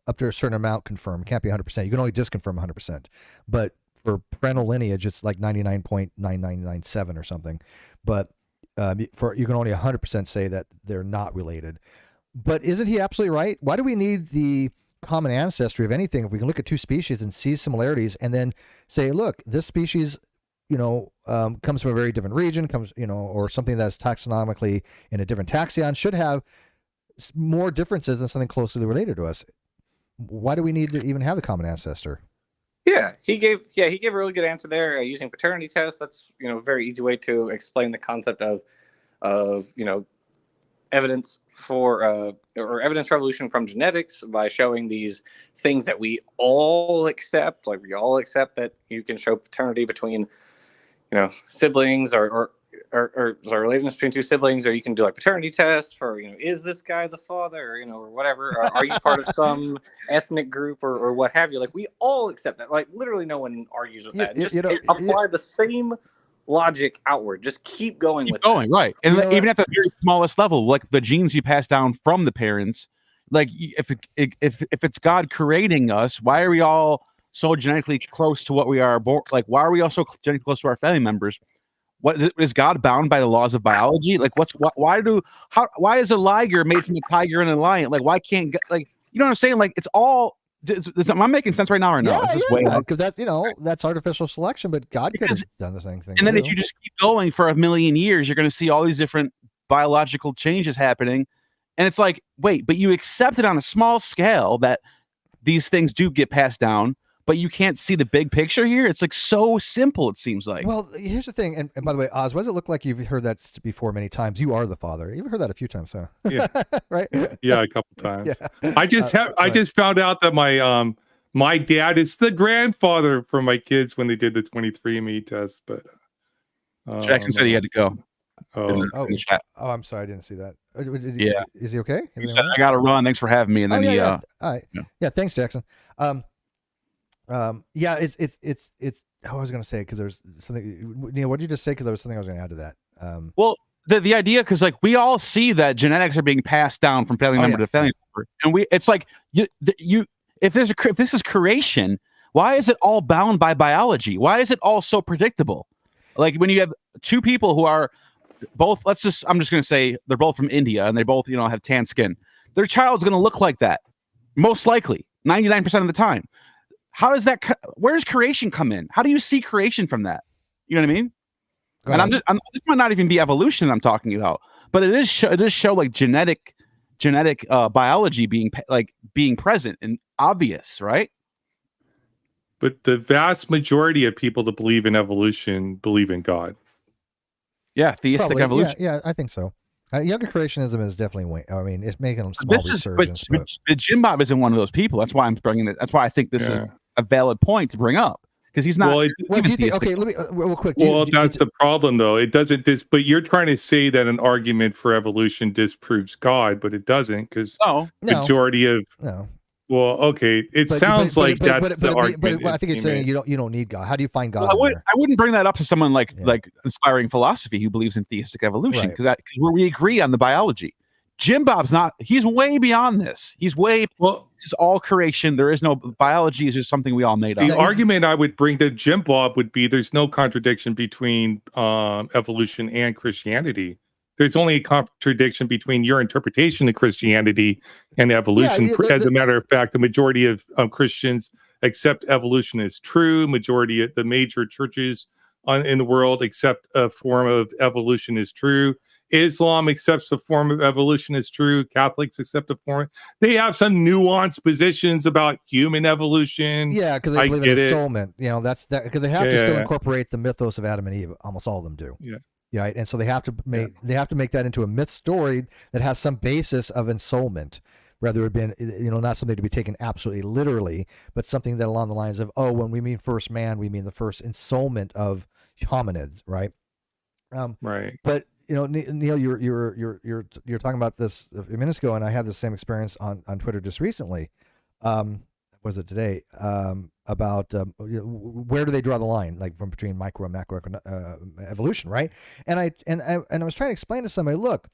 up to a certain amount, confirm. It can't be 100%. You can only disconfirm 100%. But for parental lineage, it's like 99.9997 or something. But you can only 100% say that they're not related. But isn't he absolutely right? Why do we need the common ancestry of anything if we can look at two species and see similarities and then say, look, this species, comes from a very different region, or something that's taxonomically in a different taxon should have more differences than something closely related to us. Why do we need to even have the common ancestor? Yeah, he gave a really good answer there using paternity tests. That's, a very easy way to explain the concept of evidence for or evidence for evolution from genetics by showing these things that we all accept. Like we all accept that you can show paternity between, siblings or relatedness between two siblings, or you can do like paternity tests for, is this guy the father, or whatever. Or are you part of some ethnic group or what have you? Like we all accept that. Like literally no one argues with that. Just apply the same logic outward. Just keep going with it. Right. And even at the very smallest level, like the genes you pass down from the parents, like if it's God creating us, why are we all so genetically close to what we are born? Like, why are we all so genetically close to our family members? What is God bound by the laws of biology? Like, why is a liger made from a tiger and a lion? Like, why can't, like, you know what I'm saying? Like, it's all. Am I making sense right now or no? Yeah, because that's artificial selection, but God could have done the same thing. And then if you just keep going for a million years, you're going to see all these different biological changes happening. And it's like, wait, but you accept it on a small scale that these things do get passed down, but you can't see the big picture here. It's like so simple, it seems like. Well, here's the thing. And by the way, Oz, what does it look like you've heard that before many times? You are the father. You've heard that a few times, huh? Yeah. Right? Yeah, a couple times. Yeah. I just found out that my dad is the grandfather for my kids when they did the 23andMe test. But Jackson said he had to go. I'm sorry, I didn't see that. Yeah. Is he okay? He said, I got to run. Thanks for having me. And then All right. Yeah, thanks, Jackson. It's I was going to say, because there's something, Neil, what did you just say? Because there was something I was going to add to that. Well, the idea, because like we all see that genetics are being passed down from family member to family member, and it's like if this is creation, why is it all bound by biology? Why is it all so predictable? Like when you have two people who are both, I'm just going to say they're both from India and they both have tan skin, their child's going to look like that, most likely 99% of the time. How does that? Where does creation come in? How do you see creation from that? You know what I mean? And this might not even be evolution I'm talking about, but it does show like genetic biology being present and obvious, right? But the vast majority of people that believe in evolution believe in God. Yeah, theistic evolution. Yeah, I think so. Younger creationism is definitely. I mean, it's making them small resurgence. But Jim Bob isn't one of those people. That's why I'm bringing it. That's why I think this is a valid point to bring up, because he's not. Well, do you think? Okay, let me real quick. That's the problem, though. It doesn't. But you're trying to say that an argument for evolution disproves God, but it doesn't, because majority of Well, okay. It sounds like that's the argument. But I think it's saying you don't need God. How do you find God? I wouldn't bring that up to someone like inspiring philosophy who believes in theistic evolution, because we agree on the biology. Jim Bob's not. He's way beyond this. He's way. Well, this is all creation. There is no biology. Is just something we all made up. The argument I would bring to Jim Bob would be there's no contradiction between evolution and Christianity. There's only a contradiction between your interpretation of Christianity and evolution. As a matter of fact, the majority of Christians accept evolution as true. Majority of the major churches in the world accept a form of evolution as true. Islam accepts a form of evolution as true. Catholics accept a form. They have some nuanced positions about human evolution. Yeah, because they believe in ensoulment. You know, that's that because they have to still incorporate the mythos of Adam and Eve. Almost all of them do. Yeah. Yeah, and so they have to make that into a myth story that has some basis of ensoulment, rather than not something to be taken absolutely literally, but something that along the lines of, oh, when we mean first man, we mean the first ensoulment of hominids, right? Right. But Neil, you're talking about this a minute ago, and I had the same experience on Twitter just recently. Was it today? About where do they draw the line, like from between micro and macro evolution, right? And I was trying to explain to somebody, look,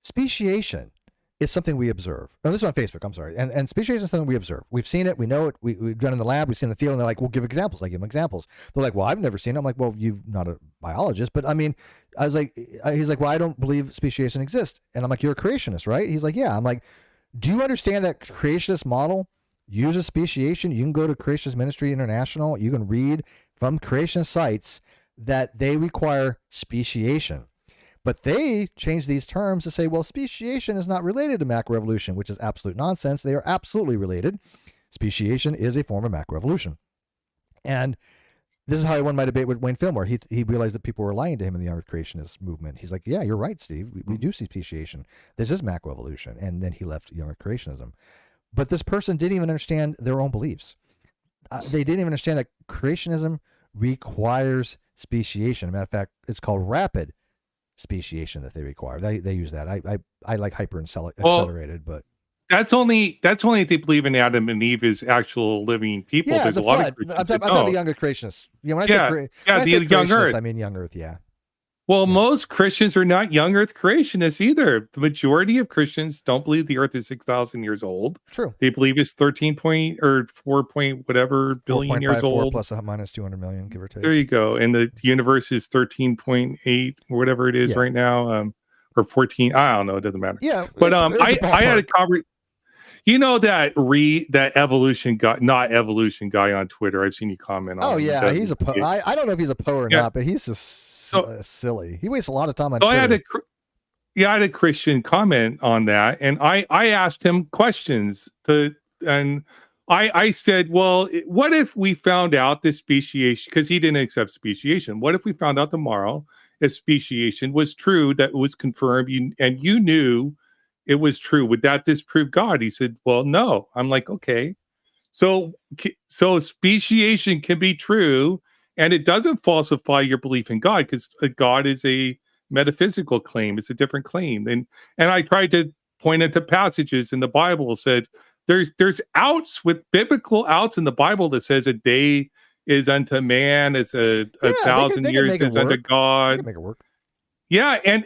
speciation is something we observe. No, this is on Facebook. I'm sorry, and speciation is something we observe. We've seen it. We know it. We've done it in the lab. We've seen it in the field. And they're like, "Well, give examples." I give them examples. They're like, "Well, I've never seen it." I'm like, "Well, you're not a biologist, but I mean," I was like, "He's like, well, I don't believe speciation exists." And I'm like, "You're a creationist, right?" He's like, "Yeah." I'm like, "Do you understand that creationist model uses speciation?" You can go to Creationist Ministry International. You can read from creationist sites that they require speciation. But they change these terms to say, well, speciation is not related to macroevolution, which is absolute nonsense. They are absolutely related. Speciation is a form of macroevolution. And this is how I won my debate with Wayne Fillmore. He realized that people were lying to him in the Earth Creationist movement. He's like, yeah, you're right, Steve. We do see speciation. This is macroevolution. And then he left Young Earth Creationism. But this person didn't even understand their own beliefs. They didn't even understand that creationism requires speciation. As a matter of fact, it's called rapid speciation that they require. They use that. I like hyper accelerated, but that's only if they believe in Adam and Eve as actual living people. Yeah, there's a lot of Christians. I'm talking the younger creationists. When I say young Earth, I mean young Earth. Yeah. Well, most Christians are not young Earth creationists either. The majority of Christians don't believe the Earth is 6,000 years old. True. They believe it's 4 billion years old. Plus or minus 200 million, give or take. There you go. And the universe is 13.8 or whatever it is right now, or 14. I don't know. It doesn't matter. Yeah. But I had a conversation. That evolution guy, not evolution guy on Twitter. I've seen you comment on. Oh yeah, he's a Poe. I don't know if he's a Poe or not, but he's just silly. He wastes a lot of time on Twitter. I had a Christian comment on that, and I asked him questions and I said, well, what if we found out this speciation, because he didn't accept speciation. What if we found out tomorrow if speciation was true, that was confirmed, and you knew it was true? Would that disprove God? He said, well, no. I'm like, okay. So speciation can be true, and it doesn't falsify your belief in God, because God is a metaphysical claim. It's a different claim. And I tried to point into passages in the Bible said there's outs with biblical outs in the Bible that says a day is unto man, it's a 1,000 years is unto God. They can make it work. Yeah, and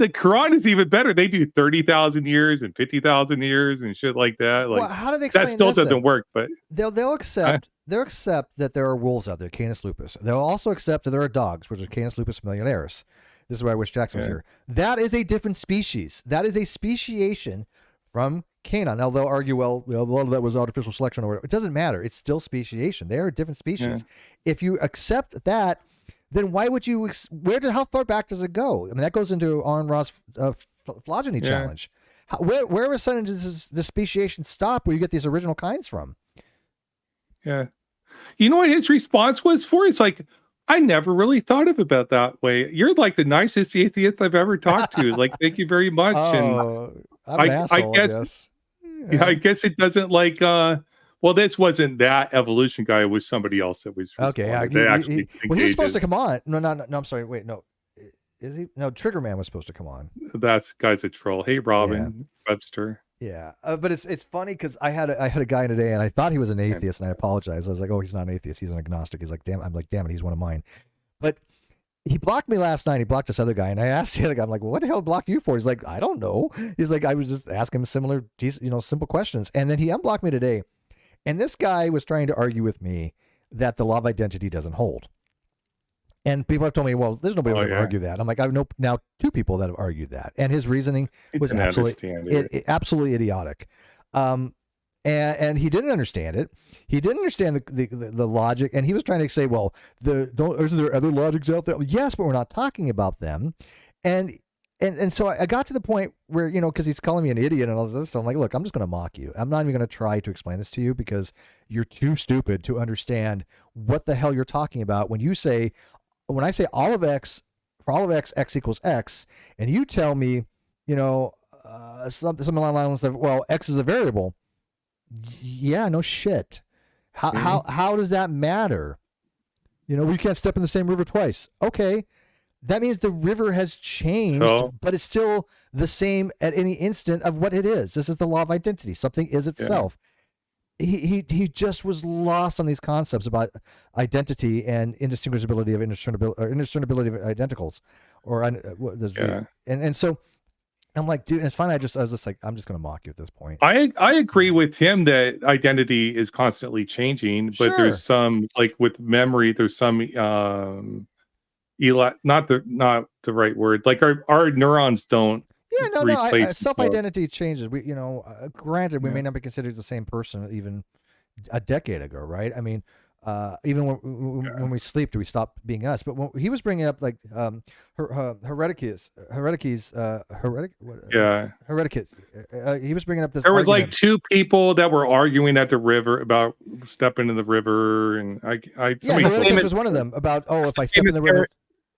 the Quran is even better. They do 30,000 years and 50,000 years and shit like that. Like, well, how do they explain that still this, doesn't work, but they'll accept that there are wolves out there, Canis lupus. They'll also accept that there are dogs, which are Canis lupus familiaris. This is why I wish Jackson was here. That is a different species. That is a speciation from Canaan. Now they'll argue, well, a lot of that was artificial selection, or it doesn't matter. It's still speciation. They are a different species. If you accept that, then why would you? How far back does it go? I mean, that goes into Aaron Ross' phylogeny challenge. Where suddenly does the speciation stop? Where you get these original kinds from? Yeah, you know what his response was for? It's like, I never really thought of it about that way. You're like the nicest atheist I've ever talked to. Like, thank you very much. Oh, I'm an asshole, I guess. Yeah, I guess it doesn't like. Well, this wasn't that evolution guy. It was somebody else that was. Okay, yeah. Well, he was supposed to come on. No, I'm sorry. Wait, no. Is he? No, Triggerman was supposed to come on. That guy's a troll. Hey, Robin Webster. Yeah, but it's funny because I had a guy today, and I thought he was an atheist, and I apologized. I was like, "Oh, he's not an atheist. He's an agnostic." He's like, "Damn!" I'm like, "Damn it, he's one of mine." But he blocked me last night. He blocked this other guy, and I asked the other guy, "I'm like, what the hell blocked you for?" He's like, "I don't know." He's like, "I was just asking him similar, simple questions," and then he unblocked me today. And this guy was trying to argue with me that the law of identity doesn't hold. And people have told me, well, there's nobody who will argue that. I'm like, I know now 2 people that have argued that. And his reasoning was absolutely idiotic. And he didn't understand it. He didn't understand the logic. And he was trying to say, well, isn't there other logics out there? Yes, but we're not talking about them. And so I got to the point where, because he's calling me an idiot and all this stuff. I'm like, look, I'm just going to mock you. I'm not even going to try to explain this to you because you're too stupid to understand what the hell you're talking about when I say all of x, for all of x, x equals x, and you tell me, something along the lines of, well, x is a variable. Yeah, no shit. How does that matter? We can't step in the same river twice. Okay. That means the river has changed, but it's still the same at any instant of what it is. This is the law of identity. Something is itself. He just was lost on these concepts about identity and indistinguishability of indiscernibility of identicals, and so I'm like, dude, and it's funny. I was just like, I'm just going to mock you at this point. I agree with him that identity is constantly changing, but there's some, like with memory, there's some not the right word. Like our neurons don't. Yeah, no. Self-identity changes. We, granted, we may not be considered the same person even a decade ago, right? I mean, even when we sleep, do we stop being us? But when he was bringing up like Hereticus. He was bringing up this. There was like 2 people that were arguing at the river about stepping in the river, and Hereticus was one of them about if I step in the river.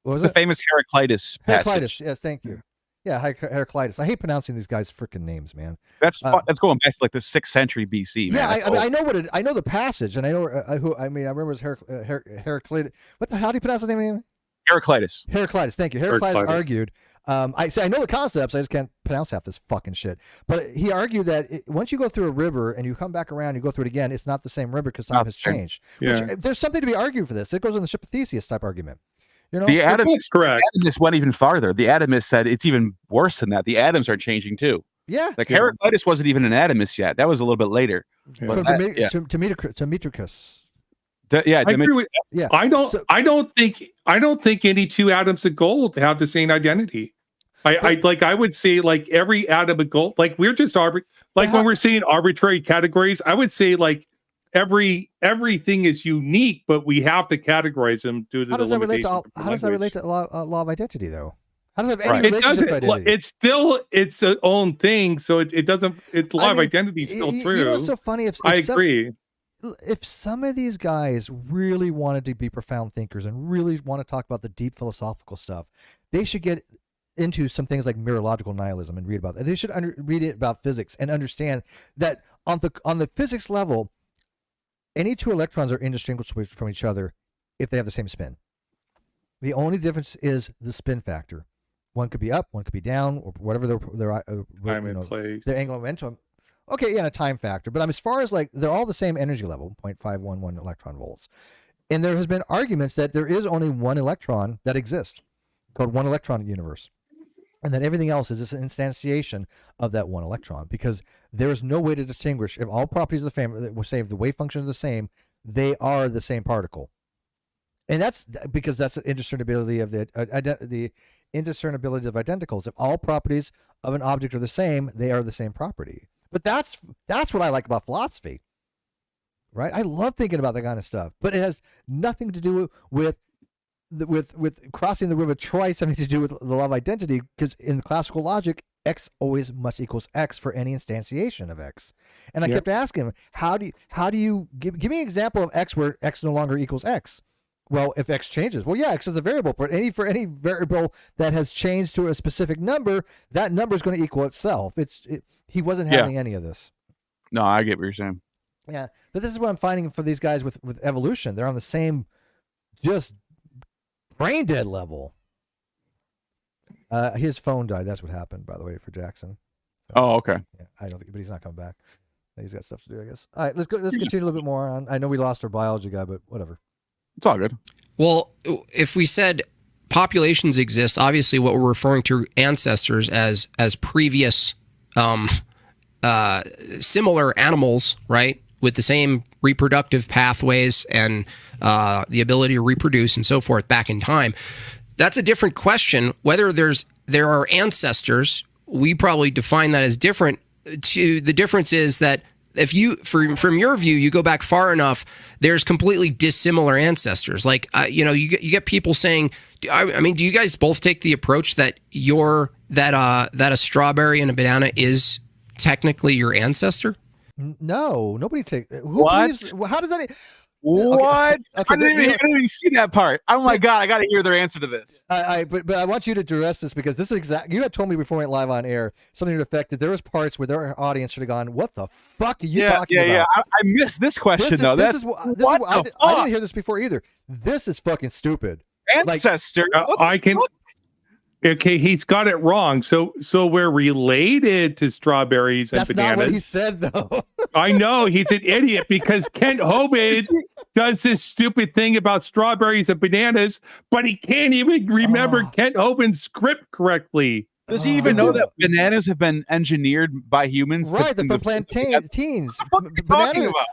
What was the famous Heraclitus passage? Heraclitus, yes, thank you. Yeah, Heraclitus. I hate pronouncing these guys' freaking names, man. That's going back to like the 6th century BC. Man. Yeah, I know I know the passage, and I know I remember it was Heraclitus. How do you pronounce the name again? Heraclitus. Heraclitus. Thank you. Heraclitus argued. I know the concepts. I just can't pronounce half this fucking shit. But he argued that once you go through a river and you come back around, you go through it again. It's not the same river because time has changed. Yeah. Which, there's something to be argued for this. It goes in the ship of Theseus type argument. The atomists went even farther. The atomists said it's even worse than that. The atoms are changing too. Yeah. Like Heraclitus wasn't even an atomist yet. That was a little bit later. Yeah. Demetrius. I don't think any 2 atoms of gold have the same identity. I would say like every atom of gold, like we're just when we're saying arbitrary categories, I would say like everything is unique, but we have to categorize them due to the limitations. How does that relate to law of identity, though? How does that have any relationship to identity? It's still its own thing, so it doesn't. Law of identity is still true. You know what's so funny? I agree. If some of these guys really wanted to be profound thinkers and really want to talk about the deep philosophical stuff, they should get into some things like mirological nihilism and read about that. They should read it about physics and understand that on the physics level, any 2 electrons are indistinguishable from each other if they have the same spin. The only difference is the spin factor. One could be up, one could be down, or whatever their angular momentum. Okay, yeah, and a time factor. But as far as like they're all the same energy level, 0.511 electron volts. And there has been arguments that there is only one electron that exists, called one electron universe. And that everything else is just an instantiation of that one electron, because there is no way to distinguish if all properties of the family, say if the wave function is the they are the same particle. And that's because that's the indiscernibility of the indiscernibility of identicals. If all properties of an object are the same, they are the same property. But that's what I like about philosophy, right? I love thinking about that kind of stuff, but it has nothing to do with crossing the river twice, having to do with the law of identity, because in classical logic, x always must equals x for any instantiation of x. And I kept asking him, how do you give me an example of x where x no longer equals x? Well, if X changes, well, yeah, X is a variable, but for any variable that has changed to a specific number, that number is going to equal itself. He wasn't having any of this. No, I get what you're saying. Yeah, but this is what I'm finding for these guys with evolution. They're on the same, just brain dead level. His phone died. That's what happened, by the way, for Jackson. So, oh, okay. Yeah, I don't think, but he's not coming back. He's got stuff to do, I guess. All right, let's go. Let's continue a little bit more on. I know we lost our biology guy, but whatever. It's all good. Well, if we said populations exist, obviously what we're referring to ancestors as previous similar animals, right, with the same reproductive pathways and the ability to reproduce and so forth back in time. That's a different question. Whether there are ancestors, we probably define that as different. The difference is that if you, from your view, you go back far enough, there's completely dissimilar ancestors. Like, you get people saying, I mean, do you guys both take the approach that that a strawberry and a banana is technically your ancestor? No, nobody take. Who what? believes? How does that? What? Okay, I didn't even see that part. Oh my god, I got to hear their answer to this. But I want you to address this because this is exact. You had told me before we went live on air something to the effect that there was parts where their audience should have gone, "What the fuck are you talking about?" Yeah. I missed this question though. I didn't hear this before either. This is fucking stupid. Ancestor. I can. Fuck? Okay, he's got it wrong. So we're related to strawberries and bananas. That's not what he said, though. I know he's an idiot because Kent Hovind does this stupid thing about strawberries and bananas, but he can't even remember Kent Hovind's script correctly. Does he even know that bananas have been engineered by humans? Right, they're from plantains.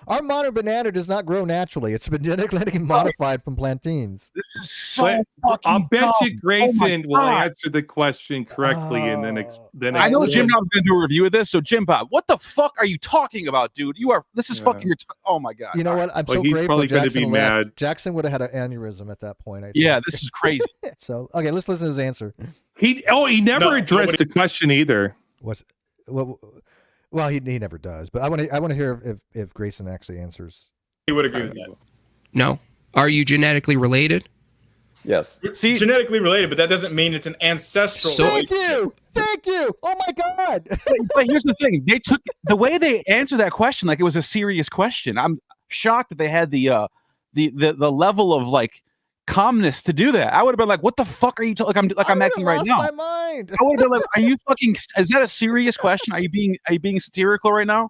Our modern banana does not grow naturally. It's been genetically modified from plantains. This is so fucking I'll bet dumb. you Grayson will answer the question correctly, and then I know Jim Bob's going to do a review of this. So Jim Bob, what the fuck are you talking about, dude? This is fucking. Oh my god! You know what? I'm so grateful Jackson left. Jackson would have had an aneurysm at that point. I think. Yeah, this is crazy. So okay, let's listen to his answer. He never addressed the question either. Well, he never does. But I want to hear if Grayson actually answers. He would agree with that. No. Are you genetically related? Yes. See, genetically related, but that doesn't mean it's an ancestral. Thank you. Oh my god. But here's the thing: they took the way they answered that question like it was a serious question. I'm shocked that they had the level of like calmness to do that. I would have been like, "What the fuck are you talking?" I'm acting right now. My mind. I would have been like, "Are you fucking? Is that a serious question? Are you being satirical right now?"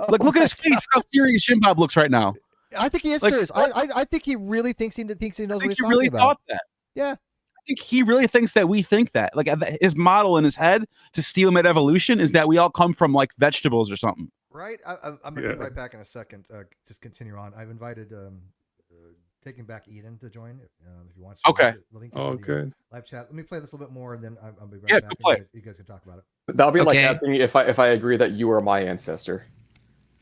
Look at his face. How serious Jim Bob looks right now. I think he is serious. I think he really thinks he knows what he's talking about. He really thought that. Yeah. I think he really thinks that we think that. Like his model in his head to steel mid evolution is that we all come from like vegetables or something. Right. I'm gonna be right back in a second. Just continue on. I've invited Taking Back Eden to join if you want. Okay. The link is in the live chat. Let me play this a little bit more, and then I'll be right back. Play. You guys can talk about it. That'll be like asking me if I agree that you are my ancestor.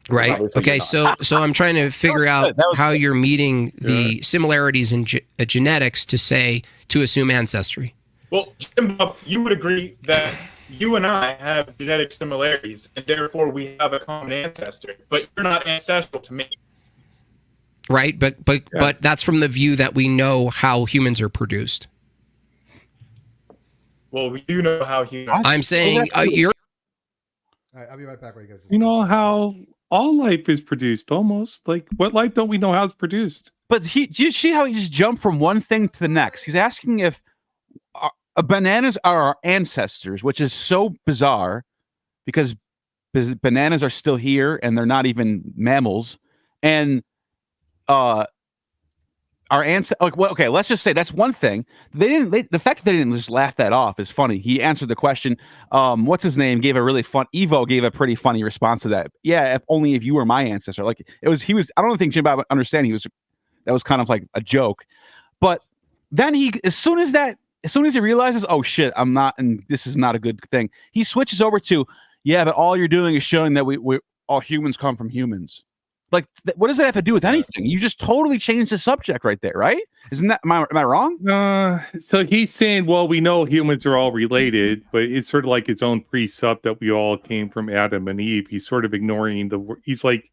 Right. Okay. So I'm trying to figure out how you're meeting the similarities in genetics to assume ancestry. Well, Jim Bob, you would agree that you and I have genetic similarities, and therefore we have a common ancestor. But you're not ancestral to me. Right. But that's from the view that we know how humans are produced. Well, we do know how humans. I'm saying you're. All right, I'll be right back. Where you guys. You know how all life is produced, almost. Like, what life don't we know how it's produced? But you see how he just jumped from one thing to the next. He's asking if bananas are our ancestors, which is so bizarre because bananas are still here and they're not even mammals. And our okay, let's just say that's one thing. The fact that they didn't just laugh that off is funny. He answered the question. What's his name? Evo gave a pretty funny response to that. Yeah, if you were my ancestor. Like I don't think Jim Bob understand that was kind of like a joke. But then as soon as he realizes, oh shit, I'm not, and this is not a good thing, he switches over to, yeah, but all you're doing is showing that we all humans come from humans. Like, what does that have to do with anything? You just totally changed the subject right there, right? Isn't that, am I wrong? So he's saying, well, we know humans are all related, but it's sort of like its own precept that we all came from Adam and Eve. He's sort of ignoring he's like,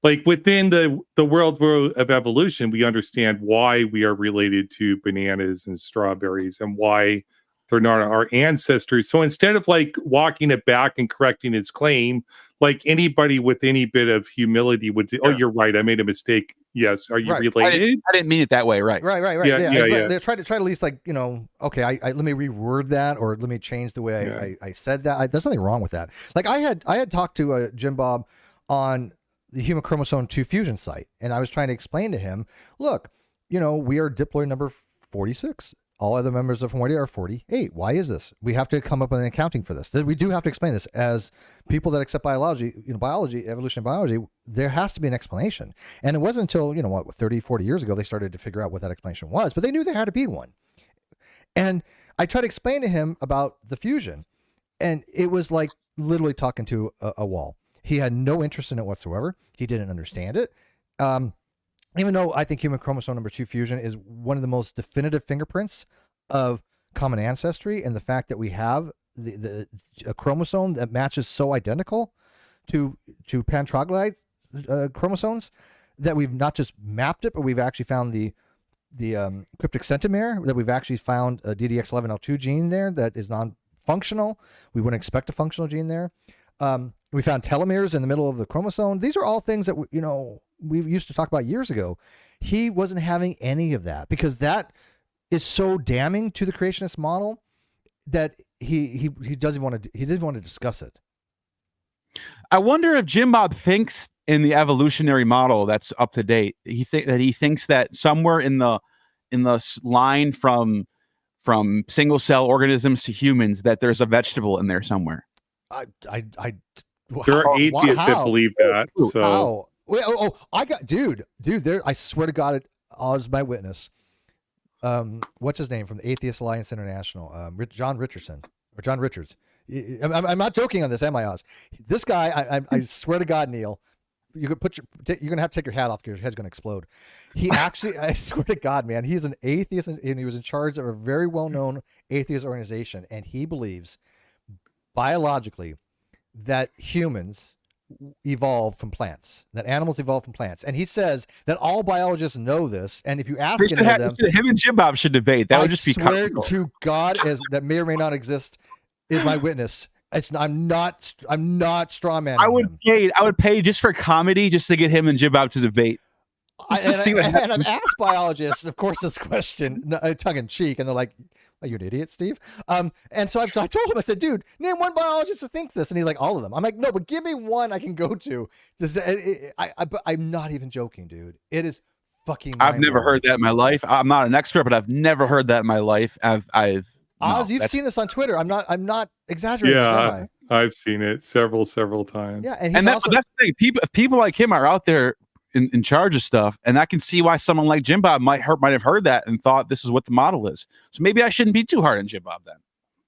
like within the world of evolution, we understand why we are related to bananas and strawberries and why they're not our ancestors. So instead of like walking it back and correcting his claim, like anybody with any bit of humility would say, "Oh, you're right. I made a mistake. Yes, are you related?" I didn't mean it that way. Right. Yeah. They try to at least like, okay, I let me reword that, or let me change the way I said that. There's nothing wrong with that. Like I had talked to Jim Bob on the human chromosome 2 fusion site, and I was trying to explain to him, look, we are diploid number 46. All other members of Homoidia are 48. Why is this? We have to come up with an accounting for this. We do have to explain this as people that accept biology, evolutionary biology. There has to be an explanation. And it wasn't until, 30, 40 years ago, they started to figure out what that explanation was, but they knew there had to be one. And I tried to explain to him about the fusion, and it was like literally talking to a wall. He had no interest in it whatsoever. He didn't understand it. Even though I think human chromosome number 2 fusion is one of the most definitive fingerprints of common ancestry, and the fact that we have a chromosome that matches so identical to pan-troglodyte chromosomes that we've not just mapped it, but we've actually found the cryptic centimere, that we've actually found a DDX11L2 gene there that is non-functional. We wouldn't expect a functional gene there. We found telomeres in the middle of the chromosome. These are all things that, we used to talk about years ago. He wasn't having any of that, because that is so damning to the creationist model that he didn't want to discuss it. I wonder if Jim Bob thinks in the evolutionary model that's up to date. He thinks that somewhere in the line from single cell organisms to humans, that there's a vegetable in there somewhere. There are atheists that believe that. So. How? Wait, I got dude. There, I swear to God, is my witness. What's his name from the Atheist Alliance International? John Richardson or John Richards. I'm not joking on this, am I, Oz? This guy, I swear to God, Neil, you could you're gonna have to take your hat off because your head's gonna explode. He actually, I swear to God, man, he's an atheist, and he was in charge of a very well-known atheist organization, and he believes biologically that humans evolved from plants, that animals evolved from plants, and he says that all biologists know this. And if you ask any of them, him and Jim Bob should debate. That would just be. I swear to God, that may or may not exist, is my witness. I'm not strawman. I would pay just for comedy, just to get him and Jim Bob to debate. And I've asked biologists, of course, this question, tongue in cheek, and they're like, "Are you an idiot, Steve?" And so I told him, I said, "Dude, name one biologist that thinks this," and he's like, "All of them." I'm like, "No, but give me one I can go to." But I'm not even joking, dude. It is fucking. I've never heard that in my life. I'm not an expert, but I've never heard that in my life. Oz, you've seen this on Twitter. I'm not exaggerating. Yeah, I've seen it several times. Yeah, and that's the thing. People like him are out there in charge of stuff, and I can see why someone like Jim Bob might have heard that and thought this is what the model is. So maybe I shouldn't be too hard on Jim Bob then.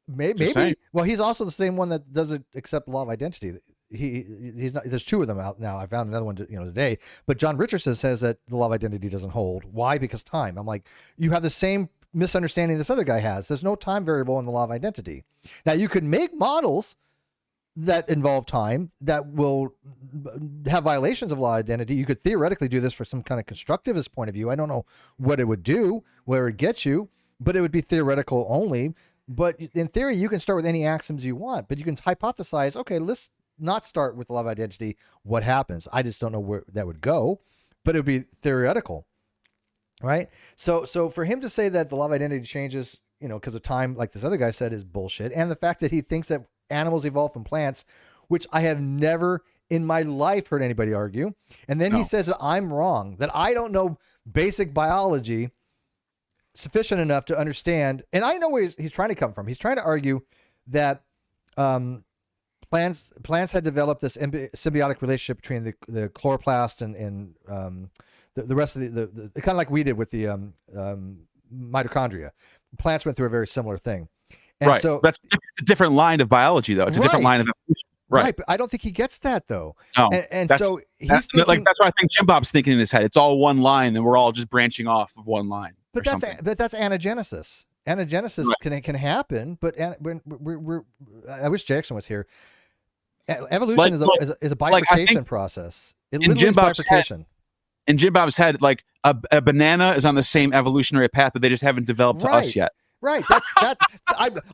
Maybe. Well, he's also the same one that doesn't accept law of identity. He's not. There's two of them out now. I found another one today. But John Richardson says that the law of identity doesn't hold. Why? Because time. I'm like, you have the same misunderstanding this other guy has. There's no time variable in the law of identity. Now you could make models that involve time that will have violations of law of identity. You could theoretically do this for some kind of constructivist point of view. I don't know what it would do, where it gets you, but it would be theoretical only. But in theory, you can start with any axioms you want, but you can hypothesize, okay, let's not start with the law of identity. What happens? I just don't know where that would go, but it would be theoretical, right? So for him to say that the law of identity changes, because of time, like this other guy said, is bullshit. And the fact that he thinks that animals evolve from plants, which I have never in my life heard anybody argue. And then he says that I'm wrong, that I don't know basic biology sufficient enough to understand. And I know where he's trying to come from. He's trying to argue that plants had developed this symbiotic relationship between the chloroplast and the rest of the kind of like we did with the mitochondria. Plants went through a very similar thing. And right. So that's a different line of biology, though. It's a different line of evolution. Right. But I don't think he gets that, though. No. And so he's thinking, that's what I think Jim Bob's thinking in his head. It's all one line, and we're all just branching off of one line. But that's anagenesis. Anagenesis can happen, but I wish Jackson was here. Evolution is a bifurcation process. It literally is bifurcation. In Jim Bob's head, like a banana is on the same evolutionary path, but they just haven't developed to us yet. Right.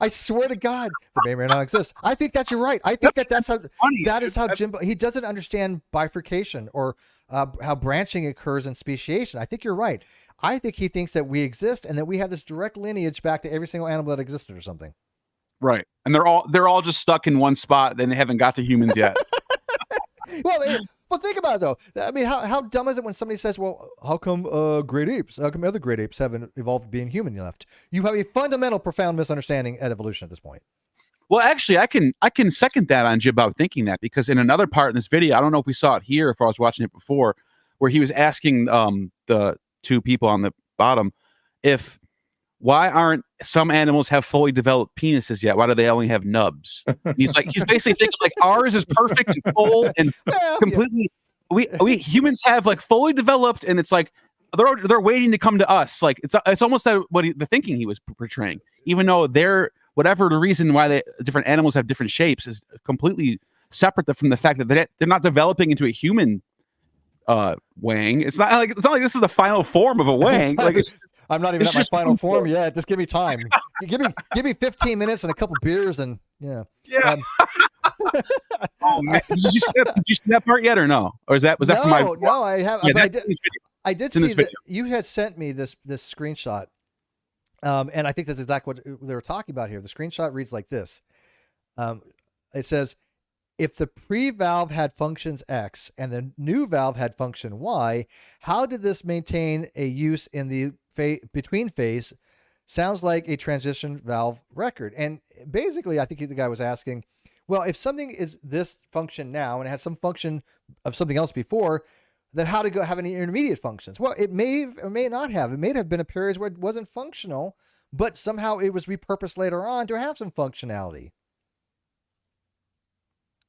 I swear to God, the may or may not exist. I think you're right. I think that's how funny. That is how Jim. He doesn't understand bifurcation or how branching occurs in speciation. I think you're right. I think he thinks that we exist and that we have this direct lineage back to every single animal that existed or something. Right, and they're all just stuck in one spot, and they haven't got to humans yet. Well, think about it though. I mean, how dumb is it when somebody says, "Well, how come great apes? How come other great apes haven't evolved being human left?" You have a fundamental, profound misunderstanding at evolution at this point. Well, actually, I can second that on Jim Bob thinking that, because in another part in this video, I don't know if we saw it here, if I was watching it before, where he was asking the two people on the bottom why aren't some animals have fully developed penises yet? Why do they only have nubs? He's basically thinking like ours is perfect and full and completely. Yeah. We humans have like fully developed, and it's like they're waiting to come to us. Like it's almost that the thinking he was portraying, even though whatever the reason why different animals have different shapes is completely separate from the fact that they're not developing into a human wang. It's not like this is the final form of a wang. Like I'm not even at my final form yet. Just give me time. give me 15 minutes and a couple beers and yeah. Oh man, did you see that part yet or no? Or was that for my? No, I have. Yeah, I did see that you had sent me this screenshot, and I think that's exactly what they were talking about here. The screenshot reads like this. It says, if the pre-valve had functions X and the new valve had function Y, how did this maintain a use in the between phase? Sounds like a transition valve record. And basically, I think the guy was asking, well, if something is this function now and it has some function of something else before, then how to have any intermediate functions? Well, it may or may not have. It may have been a period where it wasn't functional, but somehow it was repurposed later on to have some functionality.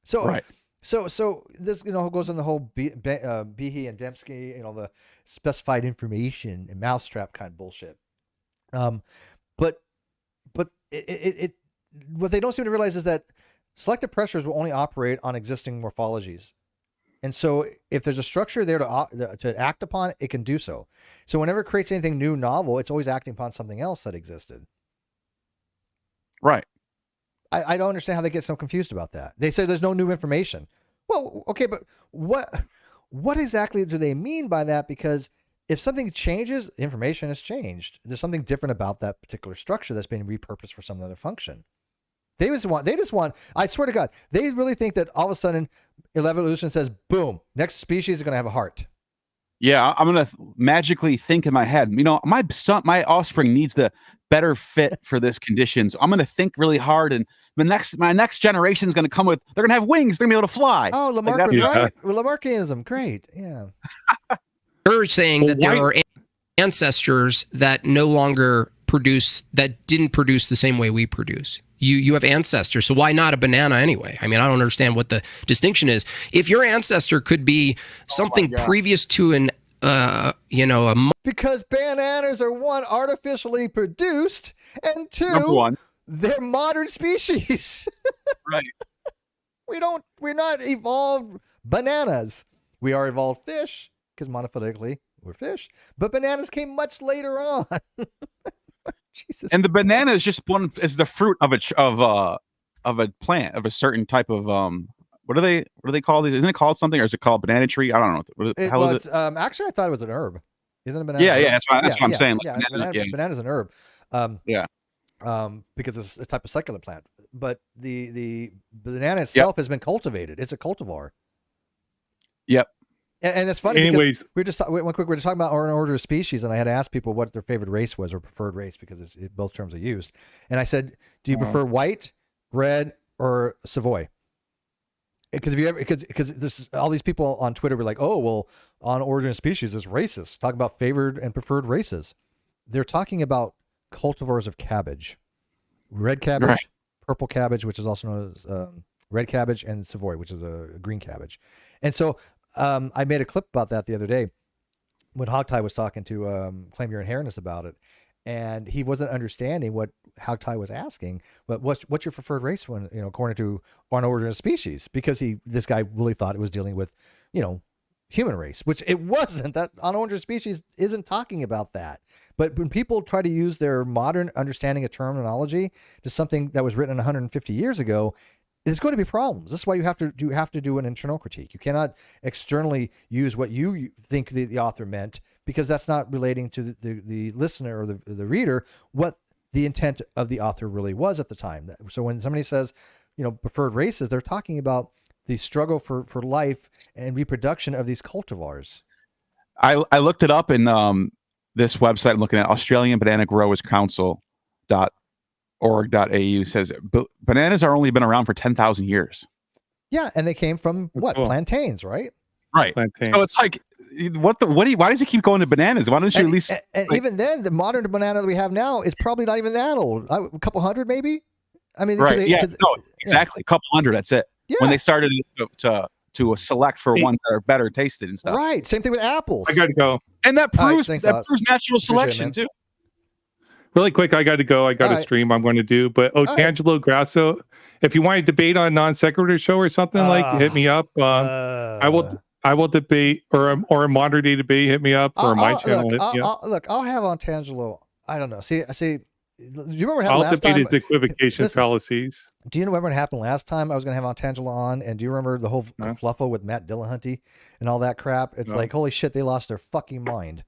So, right. So this, goes in the whole Behe and Dembski, the specified information and mousetrap kind of bullshit. But it what they don't seem to realize is that selective pressures will only operate on existing morphologies. And so if there's a structure there to act upon, it can do so. So whenever it creates anything new, novel, it's always acting upon something else that existed. Right. I don't understand how they get so confused about that. They say there's no new information. Well, okay, but what exactly do they mean by that? Because if something changes, information has changed. There's something different about that particular structure that's being repurposed for some other function. They just want, I swear to God, they really think that all of a sudden evolution says, boom, next species is going to have a heart. Yeah, I'm going to magically think in my head, my offspring needs the better fit for this condition. So I'm going to think really hard, and my next generation is going to come with, they're going to have wings, they're going to be able to fly. Oh, Lamarck was right. Lamarckianism, great. Yeah. You're saying that there are ancestors that no longer didn't produce the same way we produce. You have ancestors, so why not a banana anyway? I mean, I don't understand what the distinction is. If your ancestor could be something previous to because bananas are one, artificially produced, and two, they're modern species. Right. We're not evolved bananas. We are evolved fish because monophyletically we're fish, but bananas came much later on. Jesus. And the banana is just is the fruit of a plant, of a certain type of what do they call these? Isn't it called something, or is it called banana tree? I don't know. Is it? Actually, I thought it was an herb. Isn't it a banana? Yeah, that's what I'm saying. Banana's an herb. Because it's a type of succulent plant. But the banana itself has been cultivated. It's a cultivar. Yep. And it's funny. Anyways, we were just talking about an order of species, and I had asked people what their favorite race was or preferred race, because both terms are used. And I said, "Do you prefer white, red, or Savoy?" Because there's all these people on Twitter were like, "Oh, well, on Origin of Species is racist. Talk about favored and preferred races." They're talking about cultivars of cabbage, red cabbage, purple cabbage, which is also known as red cabbage, and Savoy, which is a green cabbage. And so I made a clip about that the other day when Hogtie was talking to Claim Your Inheritance about it. and he wasn't understanding what Hagtai was asking. But what's your preferred race when, according to On Origin of Species? Because this guy really thought it was dealing with, human race, which it wasn't. That On Origin of Species isn't talking about that. But when people try to use their modern understanding of terminology to something that was written 150 years ago, there's going to be problems. This is why you have to do an internal critique. You cannot externally use what you think the author meant, because that's not relating to the listener or the reader what the intent of the author really was at the time. So when somebody says, preferred races, they're talking about the struggle for life and reproduction of these cultivars. I looked it up in this website. I'm looking at Australian Banana Growers Council.org.au says bananas are only been around for 10,000 years. Yeah, and they came from what? Cool. Plantains, right? Right. Plantains. So it's like, why does he keep going to bananas? Why don't you at least? And even then, the modern banana that we have now is probably not even that old. A couple hundred, maybe. I mean, right? Exactly. A couple hundred. That's it. Yeah. When they started to select for ones that are better tasted and stuff. Right. Same thing with apples. I got to go. And that proves natural selection too. Really quick, I got to go. I got a stream I'm going to do. But Tangelo Grasso, if you want to debate on Non-Sequitur Show or something, hit me up. I will debate or a modern day debate. Hit me up or my channel. I'll have on Tangelo. I don't know. See. Do you remember what happened last time? I'll debate his equivocation fallacies. Do you remember what happened last time? I was going to have on Tangelo on, and do you remember the whole fluffo with Matt Dillahunty and all that crap? It's like, holy shit, they lost their fucking mind.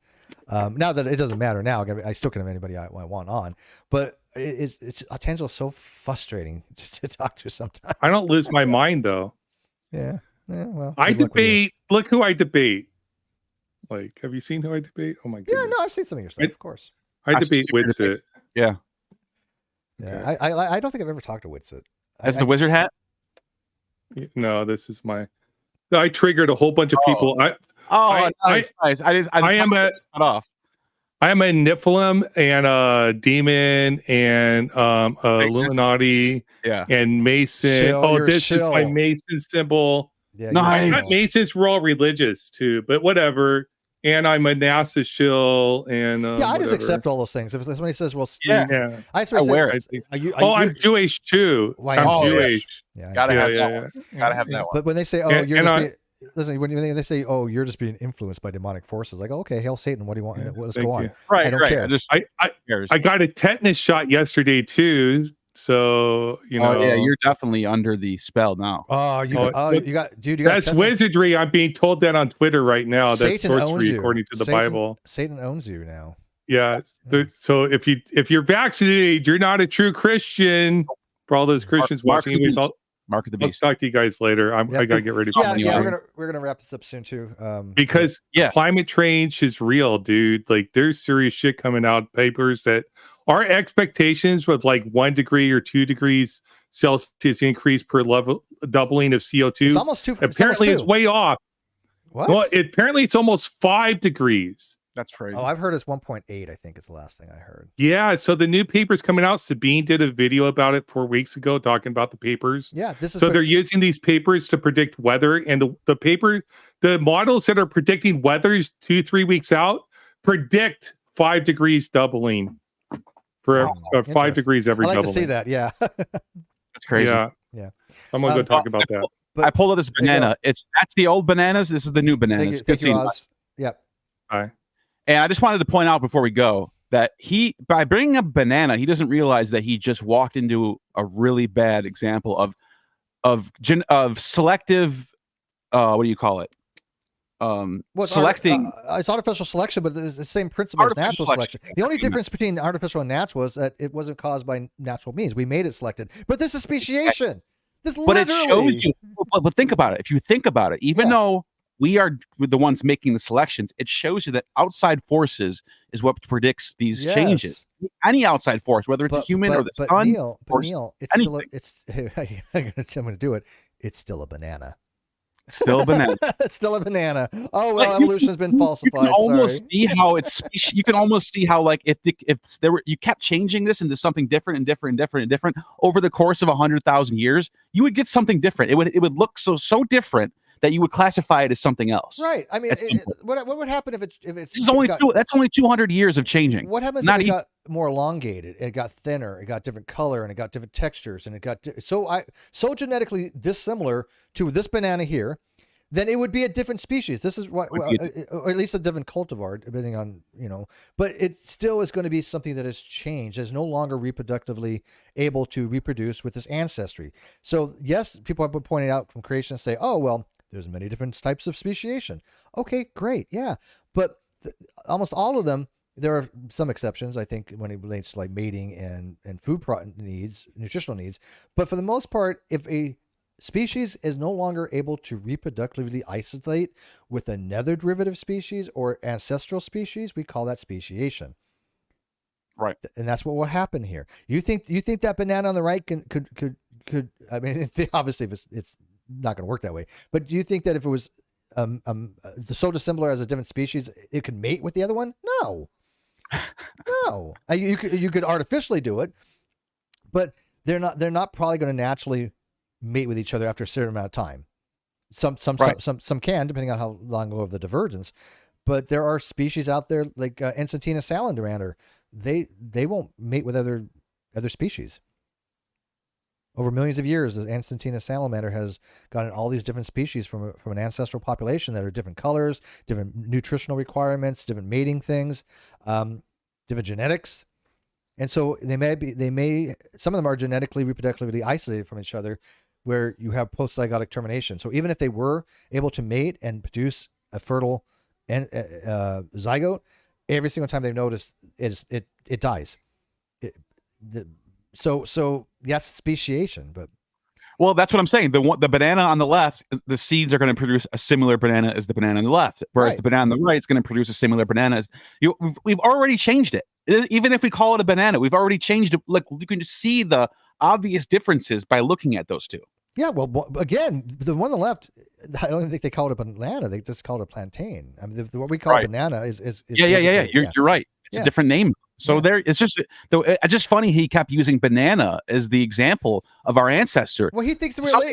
Now that it doesn't matter now, I still can have anybody I want on, but it's Tangelo's so frustrating to talk to sometimes. I don't lose my mind though. Yeah. Well, I debate. Look who I debate. Like, have you seen who I debate? Oh my god. Yeah, no, I've seen some of your stuff, of course. I debate Witsit. Yeah. Yeah. I don't think I've ever talked to Witsit. Has the wizard hat? No, this is my. I triggered a whole bunch of people. Nice. I am a Nephilim and a demon and Illuminati and Mason. This is my Mason symbol. Yeah, nice. Masons were all religious too, but whatever. And I'm a NASA shill, and I just accept all those things. If somebody says, "Well, Steve," I wear it. I'm Jewish too. I'm Jewish. Yeah, gotta have that one. But when they say, "Oh, you're just being," listen, when they say, "Oh, you're just being influenced by demonic forces," like, okay, hail Satan. What do you want? Let's go on. Right, I don't care. I got a tetanus shot yesterday too. So you're definitely under the spell now. You got that's wizardry. I'm being told that on Twitter right now. That's Satan sorcery according to the Bible. Satan owns you now. Yeah. So if you're vaccinated, you're not a true Christian. For all those Christians watching, Mark of the Beast. I'll talk to you guys later. I gotta get ready. We're gonna wrap this up soon too. Because climate change is real, dude. Like, there's serious shit coming out. Papers that our expectations with like 1 degree or 2 degrees Celsius increase per level doubling of CO2. It's almost 2. Apparently, it's way off. What? Well, apparently it's almost 5 degrees. That's crazy. Oh, I've heard it's 1.8. I think it's the last thing I heard. Yeah. So the new paper's coming out. Sabine did a video about it 4 weeks ago, talking about the papers. Yeah. They're using these papers to predict weather, and the models that are predicting weathers 2-3 weeks out predict 5 degrees doubling for 5 degrees every doubling. I like to see that. Yeah. That's crazy. Yeah. I'm gonna go talk about that. I pulled out this banana. That's the old bananas. This is the new bananas. Thank you, Oz. Yep. Hi. And I just wanted to point out before we go that by bringing up banana, he doesn't realize that he just walked into a really bad example of selective. What do you call it? Selecting. It's artificial selection, but it's the same principle as natural selection. The only difference between artificial and natural is that it wasn't caused by natural means. We made it selected, but this is speciation. But it shows you. But think about it. If you think about it, even though we are the ones making the selections, it shows you that outside forces is what predicts these changes. Any outside force, whether it's a human or the sun. Neil, it's still I'm going to do it. It's still a banana. Still a banana. It's still a banana. Oh well, evolution's been falsified. You can almost see how it's. You can almost see how, like, if you kept changing this into something different and different over the course of 100,000 years, you would get something different. It would look so different that you would classify it as something else. Right. I mean, what would happen if it's that's only 200 years of changing. What happens more elongated. It got thinner. It got different color, and it got different textures, and it got so genetically dissimilar to this banana here, then it would be a different species. This is what, or at least a different cultivar, depending on But it still is going to be something that has changed. It's no longer reproductively able to reproduce with this ancestry. So yes, people have been pointing out from creation and say, oh well, there's many different types of speciation. Okay, great, yeah, but almost all of them. There are some exceptions, I think, when it relates to like mating and food needs, nutritional needs. But for the most part, if a species is no longer able to reproductively isolate with another derivative species or ancestral species, we call that speciation. Right. And that's what will happen here. You think that banana on the right could I mean, obviously it's not going to work that way. But do you think that if it was so dissimilar as a different species, it could mate with the other one? No. No, you could artificially do it, but they're not probably going to naturally mate with each other after a certain amount of time. Some can, depending on how long ago of the divergence. But there are species out there like Encentina salamander. They won't mate with other species. Over millions of years, the Encentina salamander has gotten all these different species from an ancestral population that are different colors, different nutritional requirements, different mating things, different genetics. And so some of them are genetically reproductively isolated from each other where you have post-zygotic termination. So even if they were able to mate and produce a fertile zygote, every single time they've noticed it dies. So yes, speciation, but well, that's what I'm saying. The banana on the left, the seeds are going to produce a similar banana as the banana on the left, whereas the banana on the right is going to produce a similar banana as we've already changed it. Even if we call it a banana, we've already changed it. Look, you can just see the obvious differences by looking at those two. Yeah, well, again, the one on the left, I don't even think they call it a banana. They just call it a plantain. I mean, what we call a banana is yeah. You're right. It's a different name. So it's just funny he kept using banana as the example of our ancestor. Well, he thinks we evolved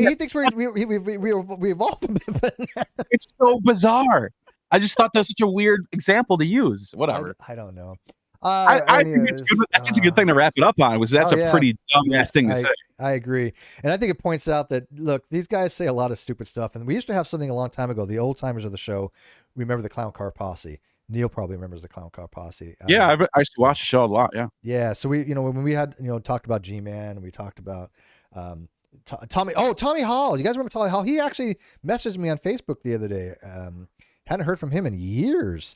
from banana. It's so bizarre. I just thought that was such a weird example to use. Whatever. I don't know. I think it's good. I think it's a good thing to wrap it up on. That's a pretty dumb-ass thing to say. I agree. And I think it points out that, look, these guys say a lot of stupid stuff. And we used to have something a long time ago. The old timers of the show remember the Clown Car Posse. Neil probably remembers the Clown Car Posse. Yeah, I used to watch the show a lot. Yeah. Yeah. So when we had, talked about G-Man, we talked about Tommy Hall. You guys remember Tommy Hall? He actually messaged me on Facebook the other day. Hadn't heard from him in years.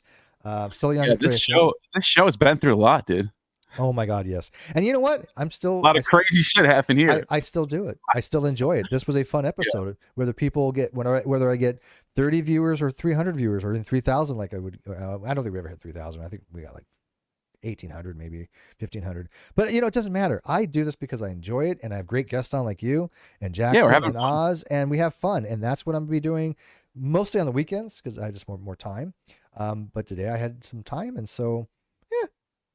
Still young. Yeah, this show has been through a lot, dude. Oh my God, yes. And you know what? A lot of crazy shit happened here. I still do it. I still enjoy it. This was a fun episode. Whether people get whether I get 30 viewers or 300 viewers or in 3,000, like I would. I don't think we ever hit 3,000. I think we got like 1,800, maybe 1,500. But it doesn't matter. I do this because I enjoy it, and I have great guests on like you and Jackson and Oz, and we have fun. And that's what I'm gonna be doing mostly on the weekends because I have just more time. But today I had some time, and so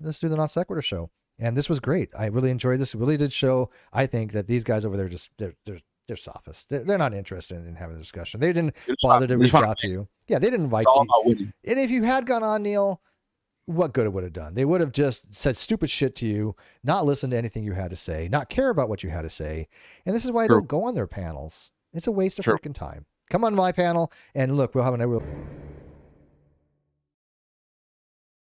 let's do the Non-Sequitur Show. And this was great. I really enjoyed this. It really did show, I think, that these guys over there they're sophists. They're not interested in having a discussion. They didn't bother to reach out to you. Yeah, they didn't invite you. And if you had gone on, Neil, what good it would have done? They would have just said stupid shit to you, not listen to anything you had to say, not care about what you had to say. And this is why I don't go on their panels. It's a waste of freaking time. Come on my panel, and look, we'll have